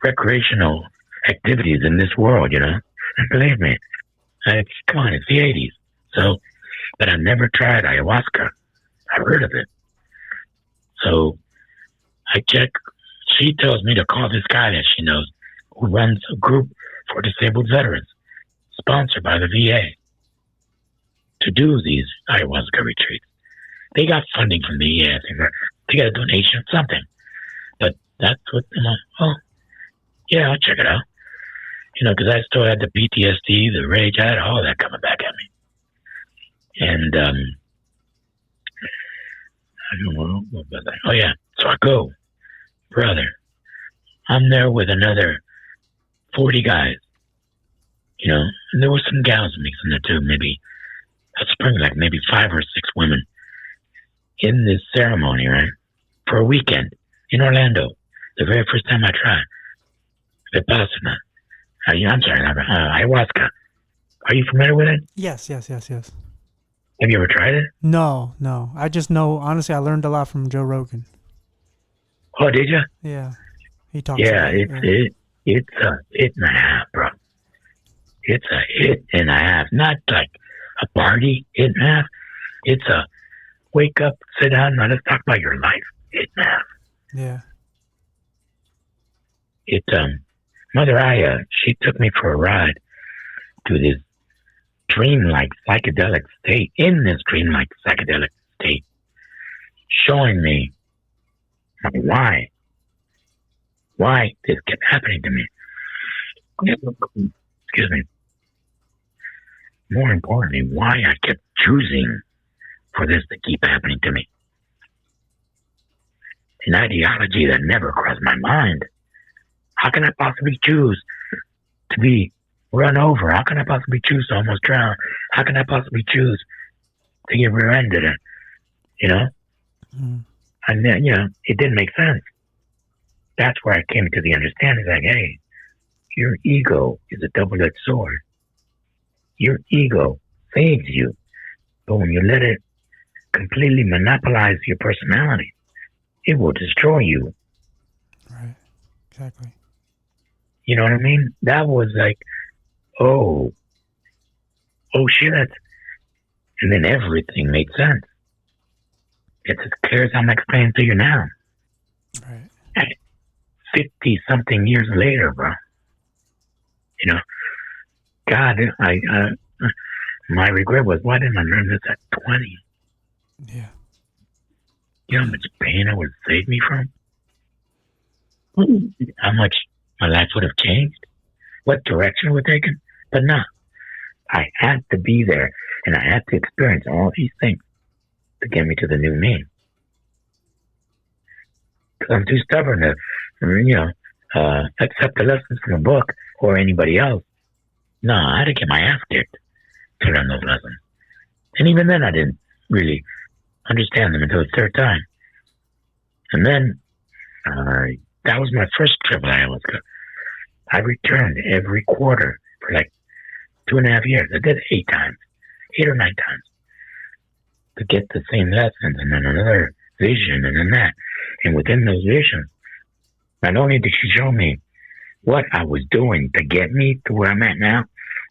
recreational activities in this world, Believe me, come on, it's the 80s. So, but I never tried ayahuasca. I've heard of it. So, I check. She tells me to call this guy that she knows who runs a group for disabled veterans, sponsored by the VA, to do these ayahuasca retreats. They got funding from the VA. I think they got a donation, something. But that's what, yeah, I'll check it out. Because I still had the PTSD, the rage, I had all that coming back at me. And, I don't know what was that. Oh, yeah. So I go, brother, I'm there with another 40 guys, and there were some gals mixed in there too, maybe, maybe 5 or 6 women in this ceremony, right? For a weekend in Orlando, the very first time I tried Vipassana. I'm sorry, ayahuasca. Are you familiar with it? Yes. Have you ever tried it? No. I just know, honestly, I learned a lot from Joe Rogan. Oh, did you? Yeah. He talks Yeah, about it's a hit and a half, bro. It's a hit and a half. Not like a party hit and a half. It's a wake up, sit down, and let's talk about your life hit and a half. Yeah. Mother Aya, she took me for a ride to this dreamlike psychedelic state, showing me why this kept happening to me. Excuse me. More importantly, why I kept choosing for this to keep happening to me. An ideology that never crossed my mind. How can I possibly choose to be run over? How can I possibly choose to almost drown? How can I possibly choose to get rear-ended? And then, it didn't make sense. That's where I came to the understanding, like, hey, Your ego is a double-edged sword. Your ego saves you, but when you let it completely monopolize your personality, it will destroy you. Right. Exactly. You know what I mean? That was like, oh shit. And then everything made sense. It's as clear as I'm explaining to you now. Right. 50-something years later, bro. You know, God, my regret was, why didn't I learn this at 20? Yeah. You know how much pain it would save me from? How much my life would have changed? What direction it would have taken? But no, I had to be there, and I had to experience all these things to get me to the new me. Because I'm too stubborn to, accept the lessons from a book or anybody else. No, I had to get my ass kicked to learn those lessons. And even then, I didn't really understand them until the third time. And then, that was my first trip with ayahuasca. I returned every quarter for like 2.5 years. I did 8 or 9 times to get the same lessons, and then another vision, and then that. And within those visions, not only did she show me what I was doing to get me to where I'm at now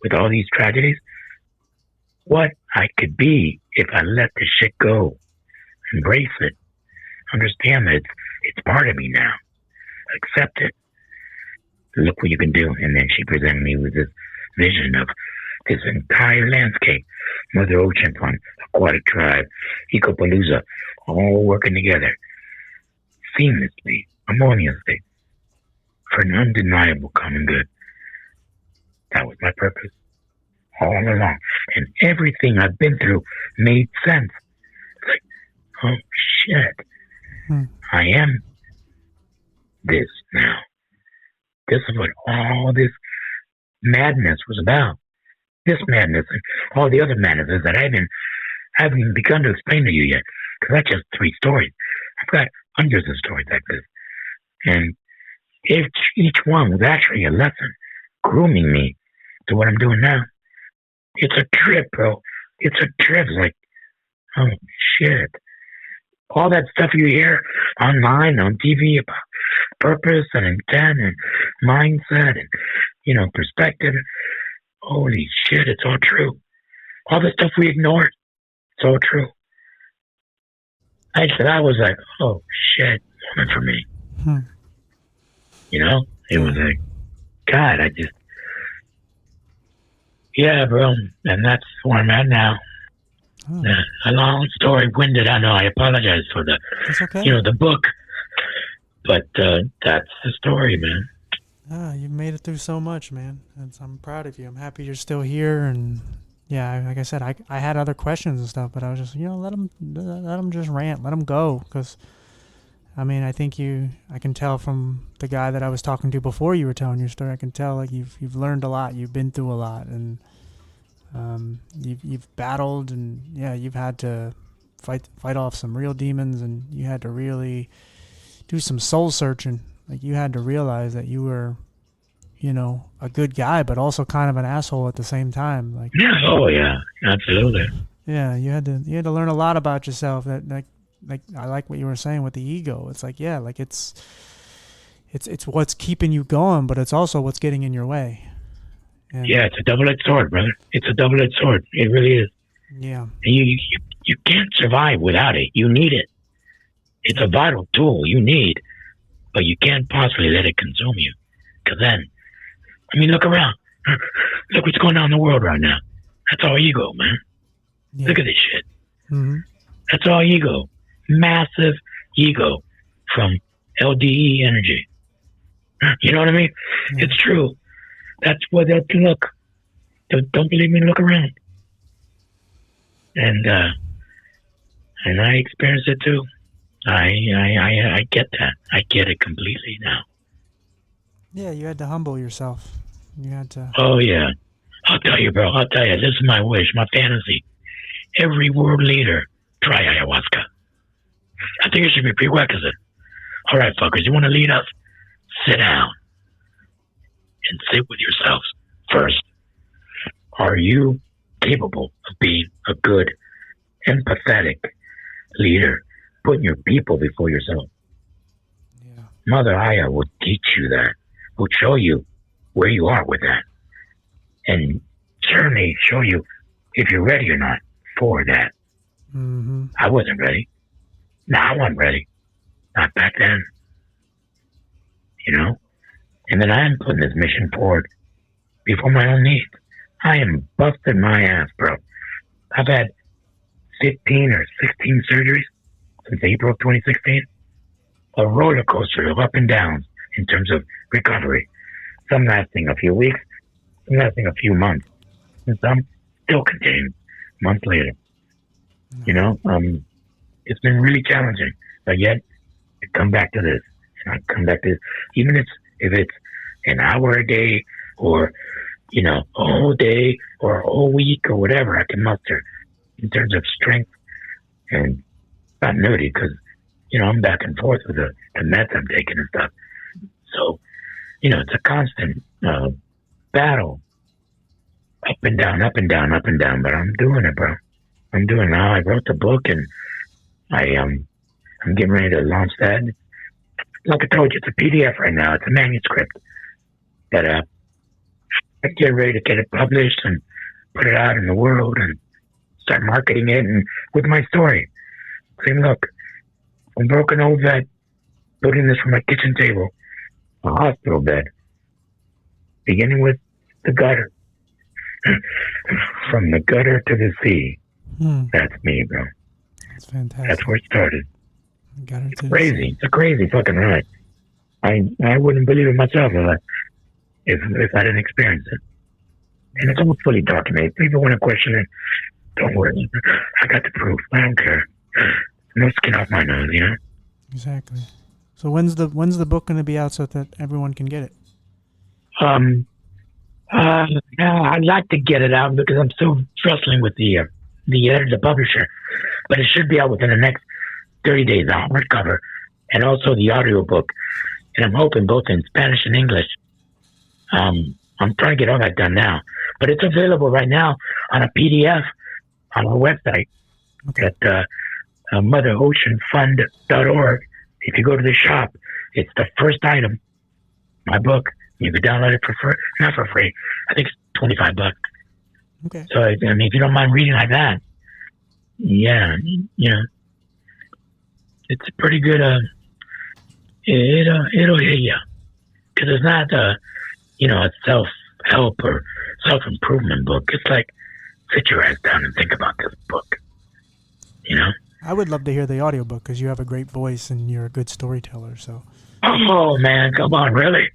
with all these tragedies, what I could be if I let the shit go, embrace it, understand that it's part of me now, accept it. Look what you can do. And then she presented me with this vision of this entire landscape, Mother Ocean Fund, Aquatic Tribe, Ecopalooza, all working together seamlessly, harmoniously, for an undeniable common good. That was my purpose all along. And everything I've been through made sense. It's like, oh shit, I am this now. This is what all this madness was about. This madness and all the other madnesses that I haven't even begun to explain to you yet. Because that's just 3 stories. I've got hundreds of stories like this. And if each one was actually a lesson, grooming me to what I'm doing now. It's a trip, bro. It's a trip. It's like, oh shit. All that stuff you hear online, on TV about purpose and intent and mindset and, perspective. Holy shit, it's all true. All the stuff we ignored, it's all true. I was like, oh shit, moment for me. It was like, God, yeah, bro. And that's where I'm at now. Oh. A long story, winded. I know. I apologize for the, the book, but that's the story, man. You've made it through so much, man. I'm proud of you. I'm happy you're still here. And yeah, like I said, I had other questions and stuff, but I was just, let them just rant, let them go. Because, I think I can tell from the guy that I was talking to before you were telling your story, I can tell like you've learned a lot, you've been through a lot, and you've battled, and yeah, you've had to fight off some real demons, and you had to really do some soul searching. Like you had to realize that you were, a good guy, but also kind of an asshole at the same time. Like, yeah, oh yeah, absolutely. Yeah, you had to learn a lot about yourself. That like I like what you were saying with the ego. It's like, yeah, like it's what's keeping you going, but it's also what's getting in your way. And yeah, it's a double-edged sword, brother. It's a double-edged sword. It really is. Yeah. And you can't survive without it. You need it. It's a vital tool you need, but you can't possibly let it consume you. Because then, look around. Look what's going on in the world right now. That's all ego, man. Yeah. Look at this shit. Mm-hmm. That's all ego. Massive ego from LDE energy. You know what I mean? Yeah. It's true. That's what that look. Don't believe me? Look around. And I experience it too. I get that. I get it completely now. Yeah, you had to humble yourself. You had to. Oh yeah, I'll tell you, bro. This is my wish, my fantasy. Every world leader try ayahuasca. I think it should be prerequisite. All right, fuckers, you want to lead us? Sit down and sit with yourselves first. Are you capable of being a good, empathetic leader, putting your people before yourself? Yeah. Mother Aya will teach you that, will show you where you are with that, and certainly show you if you're ready or not for that. Mm-hmm. I wasn't ready. No, I wasn't ready. Not back then. You know? And then I'm putting this mission forward before my own needs. I am busting my ass, bro. I've had 15 or 16 surgeries since April of 2016. A roller coaster of up and downs in terms of recovery. Some lasting a few weeks, some lasting a few months, and some still continuing months later. You know, it's been really challenging, but yet I come back to this. And I come back to this. Even if it's an hour a day or, you know, a whole day or a whole week or whatever I can muster in terms of strength and continuity, because, you know, I'm back and forth with the meds I'm taking and stuff. So, you know, it's a constant battle. Up and down, up and down, up and down. But I'm doing it, bro. I'm doing it now. I wrote the book, and I'm getting ready to launch that. Like I told you, it's a PDF right now. It's a manuscript that I get ready to get it published and put it out in the world and start marketing it, and with my story. Saying, look, I'm broken old vet, building this from my kitchen table, a hospital bed, beginning with the gutter. From the gutter to the sea. That's me, bro. That's fantastic. That's where it started. Gutter to Crazy. It's a crazy fucking ride. I wouldn't believe it myself if I didn't experience it. And it's almost fully documented. People want to question it. Don't worry. I got the proof. I don't care. No skin off my nose, you know? Exactly. So when's the book going to be out so that everyone can get it? I'd like to get it out because I'm still wrestling with the editor, the publisher. But it should be out within the next 30 days, the hardcover, and also the audiobook. And I'm hoping both in Spanish and English. I'm trying to get all that done now. But it's available right now on a PDF on our website at motheroceanfund.org. If you go to the shop, it's the first item, my book. You can download it not for free. I think it's $25. Okay. So, I mean, if you don't mind reading like that, yeah, you know, it's a pretty good, it'll hit you. Because it's not, you know, a self-help or self-improvement book. It's like, sit your ass down and think about this book, you know? I would love to hear the audiobook because you have a great voice and you're a good storyteller, so. Oh, man, come on, really?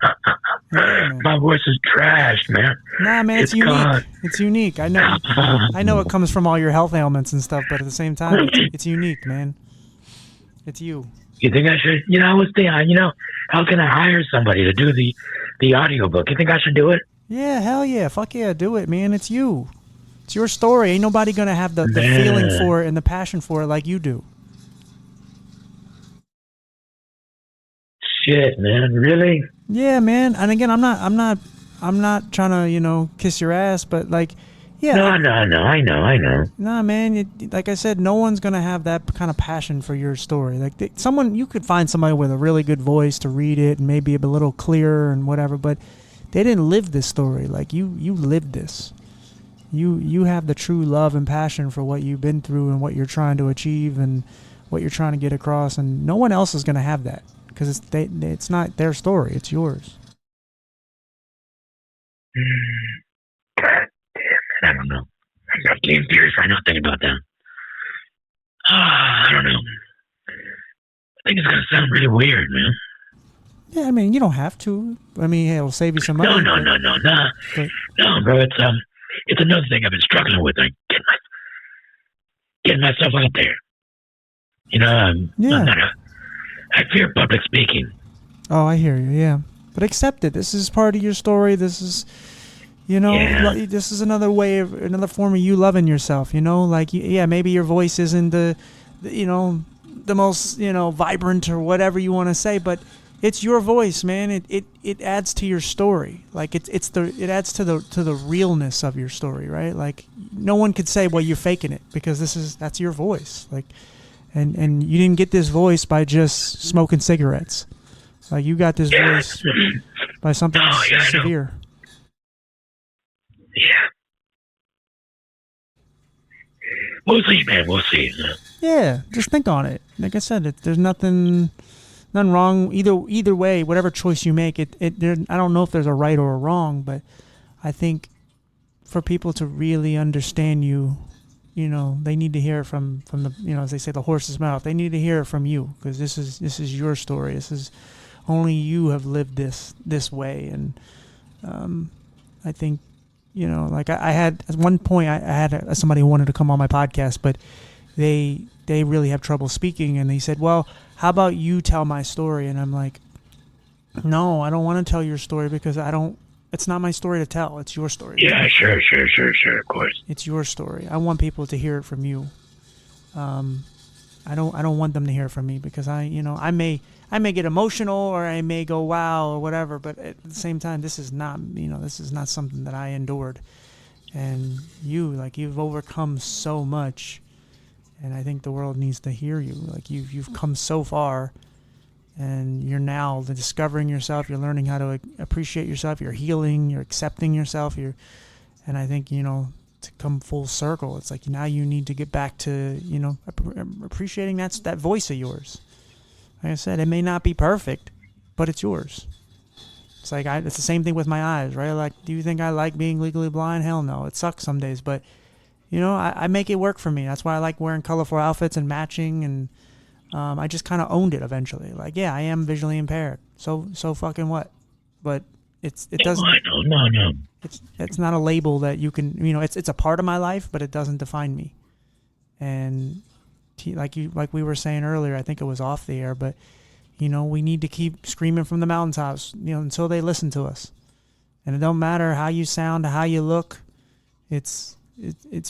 Yeah, my voice is trashed, man. Nah, man, it's unique. God. It's unique. I know it comes from all your health ailments and stuff, but at the same time, it's unique, man. It's you. You think I should? You know, I was thinking, you know, how can I hire somebody to do the audiobook? You think I should do it? Yeah, hell yeah. Fuck yeah, do it, man. It's you. It's your story. Ain't nobody going to have the feeling for it and the passion for it like you do. Shit, man. Really? Yeah, man. And again, I'm not trying to, you know, kiss your ass, but like, yeah. No. I know. Nah, man. Like I said, no one's gonna have that kind of passion for your story. Like you could find somebody with a really good voice to read it and maybe a little clearer and whatever, but they didn't live this story. Like you lived this. You have the true love and passion for what you've been through and what you're trying to achieve and what you're trying to get across, and no one else is gonna have that. Because it's not their story, it's yours. God damn it, I don't know. I'm getting furious right now thinking about that. I don't know. I think it's going to sound really weird, man. Yeah, I mean, you don't have to. I mean, it'll save you some money. No, bro, it's another thing I've been struggling with. Like getting myself out there. You know, I fear public speaking. Oh, I hear you, yeah. But accept it. This is part of your story. This is, you know, this is another form of you loving yourself, you know? Like, yeah, maybe your voice isn't the most, you know, vibrant or whatever you want to say, but It's your voice, man. It adds to your story. Like it adds to the realness of your story, right? Like no one could say, well, you're faking it, because that's your voice. Like, and you didn't get this voice by just smoking cigarettes. Like you got this voice by something severe. Yeah. We'll see, man. We'll see. Yeah, just think on it. Like I said, there's nothing wrong either way. Whatever choice you make, I don't know if there's a right or a wrong, but I think for people to really understand you, they need to hear it from the, as they say, the horse's mouth. They need to hear it from you, because this is your story. This is only you have lived this way, and I think. Like I had at one point, I had somebody who wanted to come on my podcast, but they really have trouble speaking, and they said, "Well, how about you tell my story?" And I'm like, "No, I don't want to tell your story, because it's not my story to tell. It's your story." Yeah, sure, of course. It's your story. I want people to hear it from you. I don't want them to hear it from me, because I may get emotional, or I may go wow or whatever, but at the same time, this is not something that I endured. And you've overcome so much, and I think the world needs to hear you. Like you've come so far, and you're now discovering yourself. You're learning how to appreciate yourself. You're healing. You're accepting yourself. And I think to come full circle, it's like now you need to get back to appreciating that voice of yours. Like I said, it may not be perfect, but it's yours. It's like it's the same thing with my eyes, right? Like, do you think I like being legally blind? Hell no. It sucks some days, but I make it work for me. That's why I like wearing colorful outfits and matching, and I just kind of owned it eventually. Like, yeah, I am visually impaired. So fucking what? But it doesn't. No. It's not a label that you can. It's a part of my life, but it doesn't define me. And like we were saying earlier, I think it was off the air, but we need to keep screaming from the mountaintops, until they listen to us. And it don't matter how you sound, how you look. It's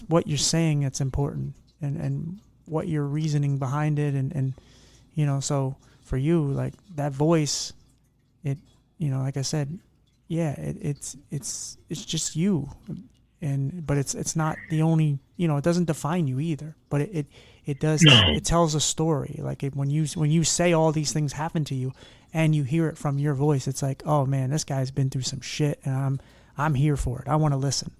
what you're saying that's important, and what you're reasoning behind it, and so for you, like that voice, like I said, yeah, it's just you, but it's not the only, it doesn't define you either, but it does. No. It tells a story. Like when you say all these things happen to you, and you hear it from your voice, it's like, oh man, this guy's been through some shit, and I'm here for it. I want to listen.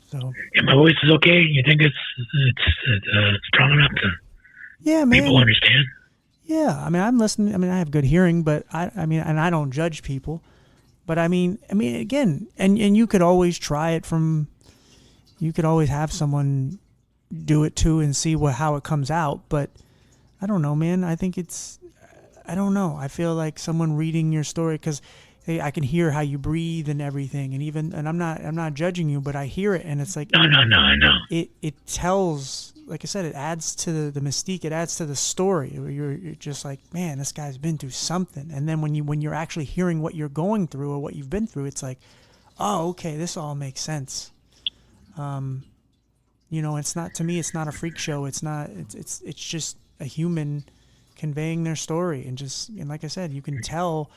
So. And my voice is okay. You think it's strong enough to? Yeah, man. People understand. Yeah, I mean, I'm listening. I mean, I have good hearing, but I mean, and I don't judge people. But I mean, again, and you could always try it from. You could always have someone do it too and see how it comes out. But I don't know, man. I think I don't know. I feel like someone reading your story, because I can hear how you breathe and everything, and I'm not judging you, but I hear it, and it's like No, I know. It tells, like I said, it adds to the mystique. It adds to the story. You're just like, man, this guy's been through something. And then when you're actually hearing what you're going through or what you've been through, it's like, oh, okay, this all makes sense. It's not, to me, it's not a freak show. It's not. It's just a human conveying their story, and like I said, you can tell.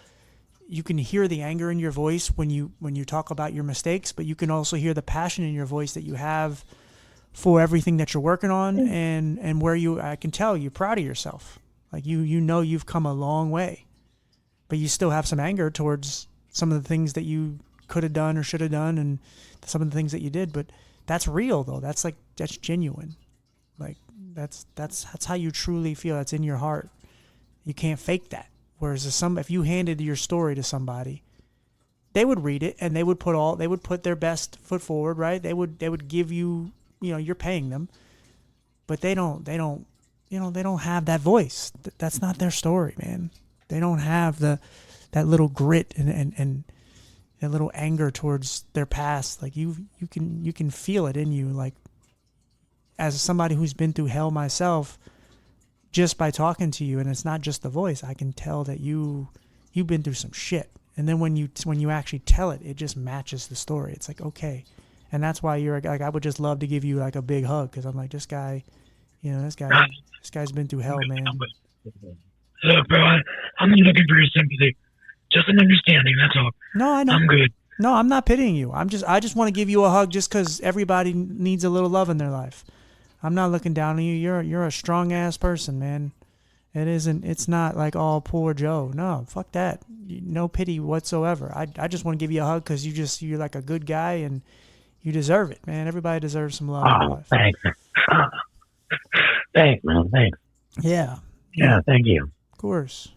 You can hear the anger in your voice when you talk about your mistakes, but you can also hear the passion in your voice that you have for everything that you're working on, and where I can tell you're proud of yourself. Like you've come a long way, but you still have some anger towards some of the things that you could have done or should have done, and some of the things that you did. But that's real though. That's genuine. Like that's how you truly feel. That's in your heart. You can't fake that. Whereas if you handed your story to somebody, they would read it and they would put their best foot forward, right? They would give you, you're paying them, but they don't have that voice. That's not their story, man. They don't have that little grit and that little anger towards their past. Like you can feel it in you. Like as somebody who's been through hell myself, just by talking to you, and it's not just the voice, I can tell that you've been through some shit. And then when you actually tell it, it just matches the story. It's like, okay. And that's why you're like, I would just love to give you like a big hug, because I'm like, this guy's been through hell, man. Look, bro, I'm not looking for your sympathy. Just an understanding, that's all. No, I know. I'm good. No, I'm not pitying you. I just want to give you a hug just because everybody needs a little love in their life. I'm not looking down on you. You're a strong ass person, man. It's not like, oh, poor Joe. No, fuck that. No pity whatsoever. I just want to give you a hug because you're like a good guy and you deserve it, man. Everybody deserves some love in their Oh, life. thanks. Thanks, man. Thanks. Yeah. Yeah, thank you. Of course.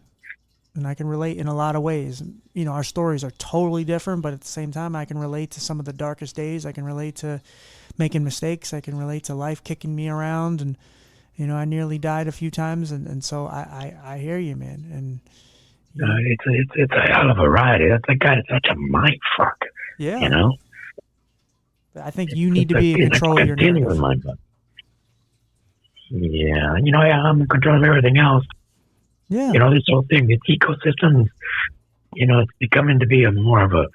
And I can relate in a lot of ways. You know, our stories are totally different, but at the same time, I can relate to some of the darkest days. I can relate to making mistakes. I can relate to life kicking me around. And, you know, I nearly died a few times. And so I hear you, man. And you know, it's a hell of a ride. That's such a mind fuck. yeah. You know? I think you need to be in control of your narrative. Mind fuck. Yeah. You know, I'm in control of everything else. Yeah. You know, this whole thing, this ecosystem, you know, it's becoming to be more of a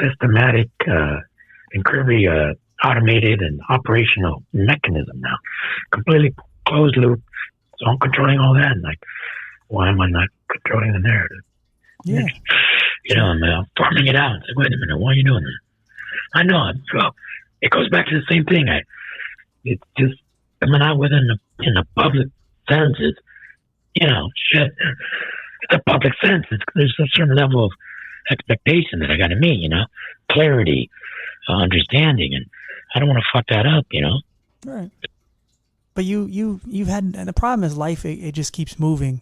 systematic, incredibly automated and operational mechanism now. Completely closed loop. So I'm controlling all that. And like, why am I not controlling the narrative? Yeah. You know, I'm farming it out. It's like, wait a minute, why are you doing that? I know. Well, it goes back to the same thing. It's just coming out within in the public sense. It's, you know, shit. It's a public sense. There's a certain level of expectation that I got to meet, you know, clarity, understanding, and I don't want to fuck that up, you know. Right. But you've had, and the problem is life. It just keeps moving,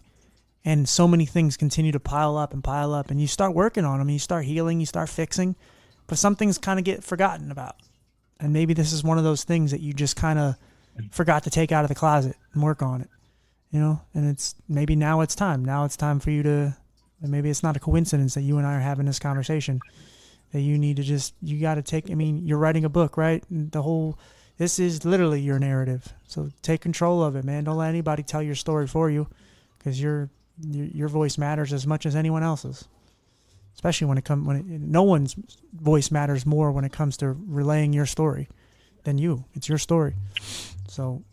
and so many things continue to pile up, and you start working on them. You start healing. You start fixing, but some things kind of get forgotten about, and maybe this is one of those things that you just kind of forgot to take out of the closet and work on it. You know, and it's maybe now it's time. Now it's time for you to, and maybe it's not a coincidence that you and I are having this conversation, that you need to you got to take, I mean, you're writing a book, right? And this is literally your narrative. So take control of it, man. Don't let anybody tell your story for you, because your voice matters as much as anyone else's. Especially no one's voice matters more when it comes to relaying your story than you. It's your story. So,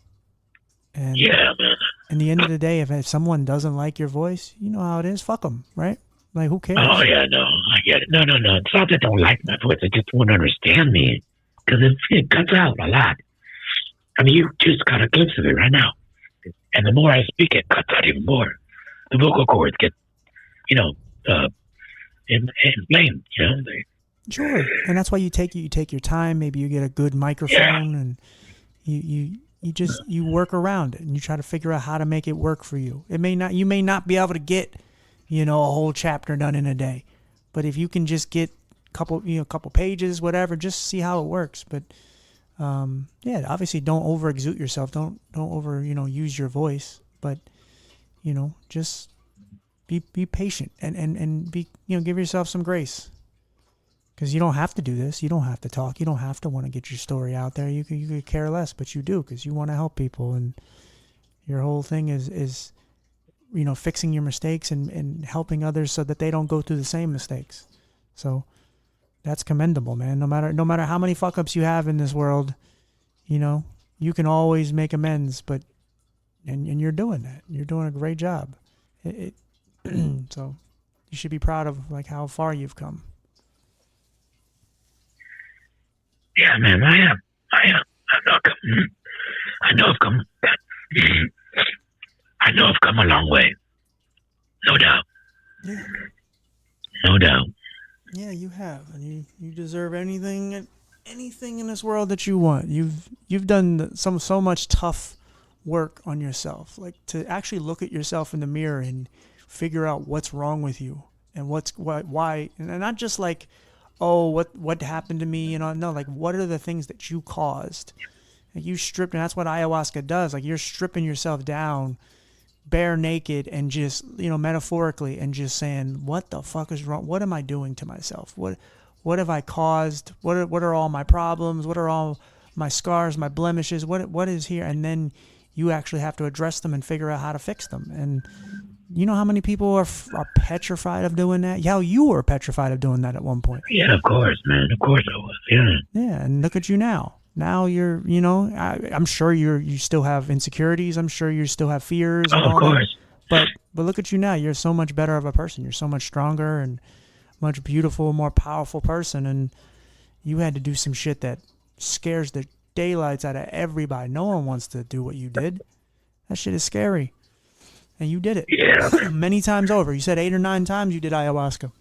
and yeah, man. in the end of the day, if someone doesn't like your voice, you know how it is. Fuck them, right? Like, who cares? Oh, yeah, no, I get it. No. It's not that they don't like my voice. They just won't understand me, because it cuts out a lot. I mean, you just got a glimpse of it right now. And the more I speak, it cuts out even more. The vocal cords get, you know, inflamed, you know. Sure. And that's why you take your time. Maybe you get a good microphone, and you work around it, and you try to figure out how to make it work for you. You may not be able to get, you know, a whole chapter done in a day, but if you can just get couple pages, whatever, just see how it works. But yeah, obviously don't over exude yourself. Don't over, you know, use your voice, but, you know, just be patient and be, you know, give yourself some grace. Because you don't have to do this. You don't have to talk. You don't have to want to get your story out there. You could care less, but you do, because you want to help people. And your whole thing is, you know, fixing your mistakes and helping others so that they don't go through the same mistakes. So that's commendable, man. No matter how many fuck ups you have in this world, you know, you can always make amends. And you're doing that. You're doing a great job. So you should be proud of like how far you've come. Yeah, man, I am. I know I've come a long way. No doubt. Yeah. No doubt. Yeah, you have, and you deserve anything in this world that you want. You've done so much tough work on yourself, like to actually look at yourself in the mirror and figure out what's wrong with you and why, and not just like, oh, what happened to me, you know? No, like, what are the things that you caused? Like, you stripped, and that's what ayahuasca does. Like, you're stripping yourself down, bare naked, and just, you know, metaphorically, and just saying, what the fuck is wrong? What am I doing to myself? What have I caused? What are all my problems? What are all my scars, my blemishes? What is here? And then you actually have to address them and figure out how to fix them. And you know how many people are petrified of doing that? Yeah, you were petrified of doing that at one point. Yeah, of course, man. Of course I was. Yeah. Yeah, and look at you now. Now you're, you know, I'm sure you still have insecurities. I'm sure you still have fears and Oh, of all that. course. But look at you now. You're so much better of a person. You're so much stronger and much beautiful, more powerful person. And you had to do some shit that scares the daylights out of everybody. No one wants to do what you did. That shit is scary. And you did it. Yeah. Many times over. You said 8 or 9 times you did ayahuasca.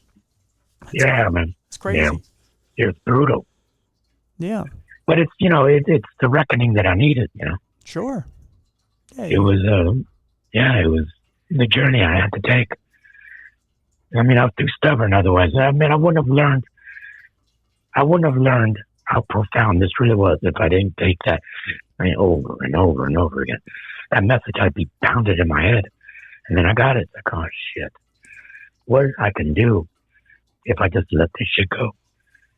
Yeah, man. It's crazy. Yeah. It's brutal. Yeah. But it's, you know, it's the reckoning that I needed, you know. Sure. Yeah, It was, it was the journey I had to take. I mean, I was too stubborn otherwise. I mean, I wouldn't have learned how profound this really was if I didn't take that, I mean, over and over and over again. That message I'd be pounded in my head. And then I got it. Like, oh, shit. What I can do if I just let this shit go.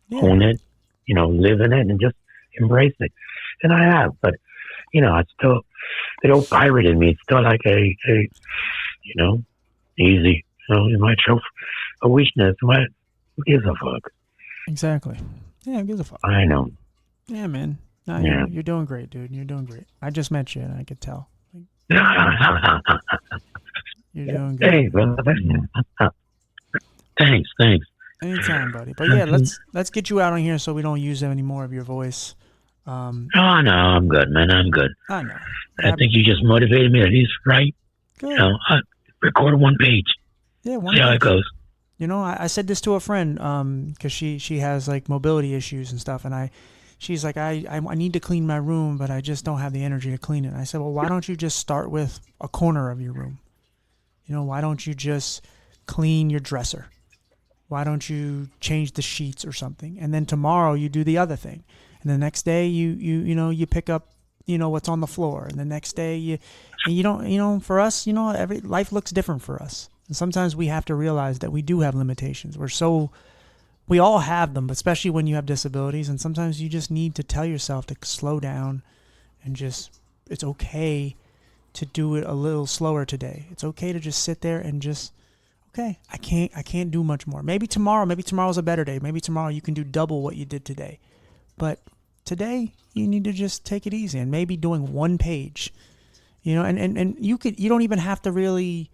Yeah. Own it, you know, live in it and just embrace it. And I have, but, you know, I still, the old pirate in me, it's still like a you know, easy. You know, it might show a weakness. Who gives a fuck? Exactly. Yeah, who gives a fuck? I know. Yeah, man. No, Yeah. you're doing great, dude. You're doing great. I just met you and I could tell. You're doing good. Hey, brother. Thanks. Anytime, buddy. But yeah, let's get you out on here so we don't use any more of your voice. Oh, no, I'm good, man. I'm good. I know. I think you just motivated me at least, right? Good. You know, I record one page. Yeah, See how it goes. You know, I said this to a friend because she has like mobility issues and stuff, and she's like, I need to clean my room, but I just don't have the energy to clean it. And I said, well, why don't you just start with a corner of your room? You know, why don't you just clean your dresser? Why don't you change the sheets or something? And then tomorrow you do the other thing. And the next day you pick up, you know, what's on the floor. And the next day you don't, you know, for us, you know, every life looks different for us. And sometimes we have to realize that we do have limitations. We all have them, but especially when you have disabilities. And sometimes you just need to tell yourself to slow down and just, it's okay to do it a little slower today. It's okay to just sit there and just, okay, I can't do much more. Maybe tomorrow's a better day. Maybe tomorrow you can do double what you did today. But today you need to just take it easy and maybe doing one page, you know, and you don't even have to really,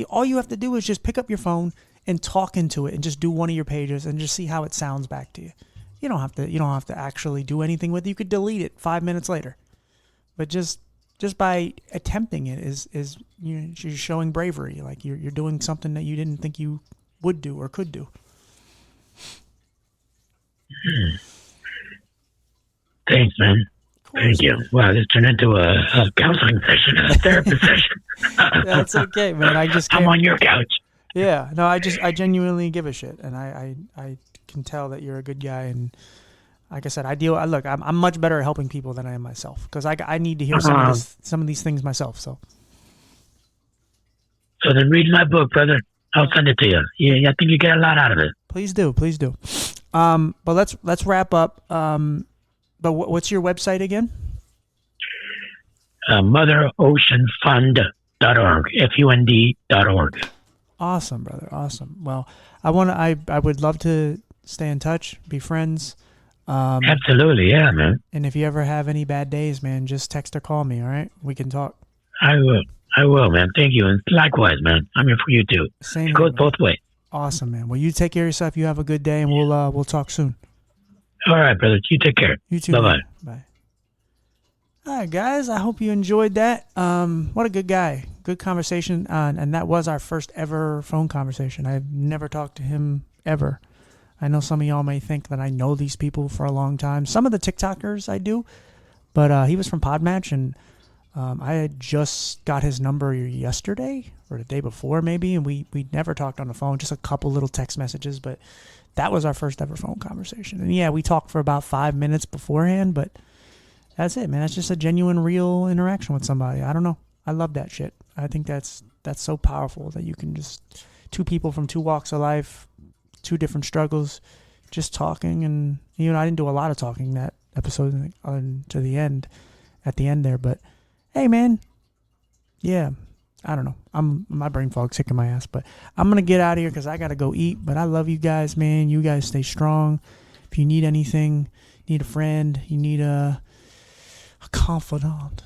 all you have to do is just pick up your phone and talk into it and just do one of your pages and just see how it sounds back to you. You don't have to actually do anything with it. You could delete it 5 minutes later. But just by attempting it is you're showing bravery. Like you're doing something that you didn't think you would do or could do. Thanks, man. Thank you. Wow, this turned into a counseling session, a therapy session. That's okay, man. I'm on your couch. Yeah, no, I genuinely give a shit, and I can tell that you're a good guy, and like I said, I'm much better at helping people than I am myself, because I need to hear some of these things myself. So then read my book, brother. I'll send it to you. Yeah, I think you get a lot out of it. Please do. But let's wrap up. But what's your website again? MotherOceanFund.org. FUND.org. Awesome, brother. Awesome. Well, I would love to stay in touch, be friends. Absolutely, yeah, man. And if you ever have any bad days, man, just text or call me. All right, we can talk. I will, man. Thank you, and likewise, man. I'm here for you too. Same. It goes both ways. Awesome, man. Well, you take care of yourself. You have a good day, and we'll talk soon. All right, brother. You take care. You too. Bye-bye. Bye. All right, guys. I hope you enjoyed that. What a good guy. Good conversation. And that was our first ever phone conversation. I've never talked to him ever. I know some of y'all may think that I know these people for a long time. Some of the TikTokers I do. But he was from Podmatch, and I had just got his number yesterday or the day before maybe, and we never talked on the phone, just a couple little text messages, but that was our first ever phone conversation. And yeah, we talked for about 5 minutes beforehand, but that's it, man. That's just a genuine, real interaction with somebody. I don't know. I love that shit. I think that's so powerful that you can just, two people from two walks of life, two different struggles, just talking. And, you know, I didn't do a lot of talking that episode to the end, at the end there, but hey, man, yeah, I don't know. My brain fog's kicking my ass, but I'm going to get out of here because I got to go eat. But I love you guys, man. You guys stay strong. If you need anything, need a friend, you need a confidant,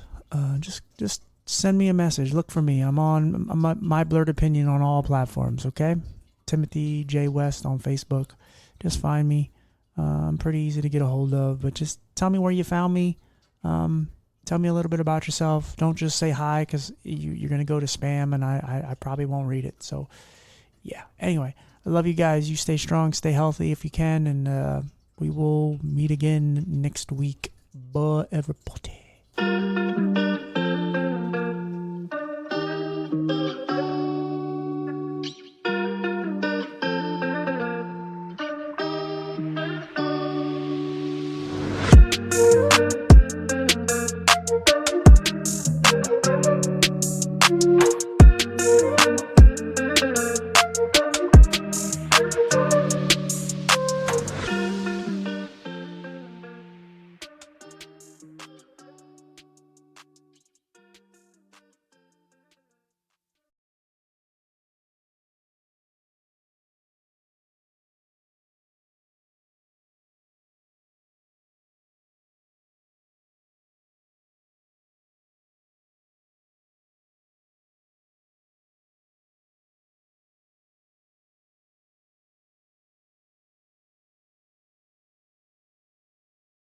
just send me a message. Look for me. I'm on my blurred opinion on all platforms. Okay, Timothy J West on Facebook. Just find me. I'm pretty easy to get a hold of. But just tell me where you found me. Tell me a little bit about yourself. Don't just say hi, because you're gonna go to spam, and I probably won't read it. So yeah. Anyway, I love you guys. You stay strong, stay healthy if you can, and we will meet again next week. Bye, everybody.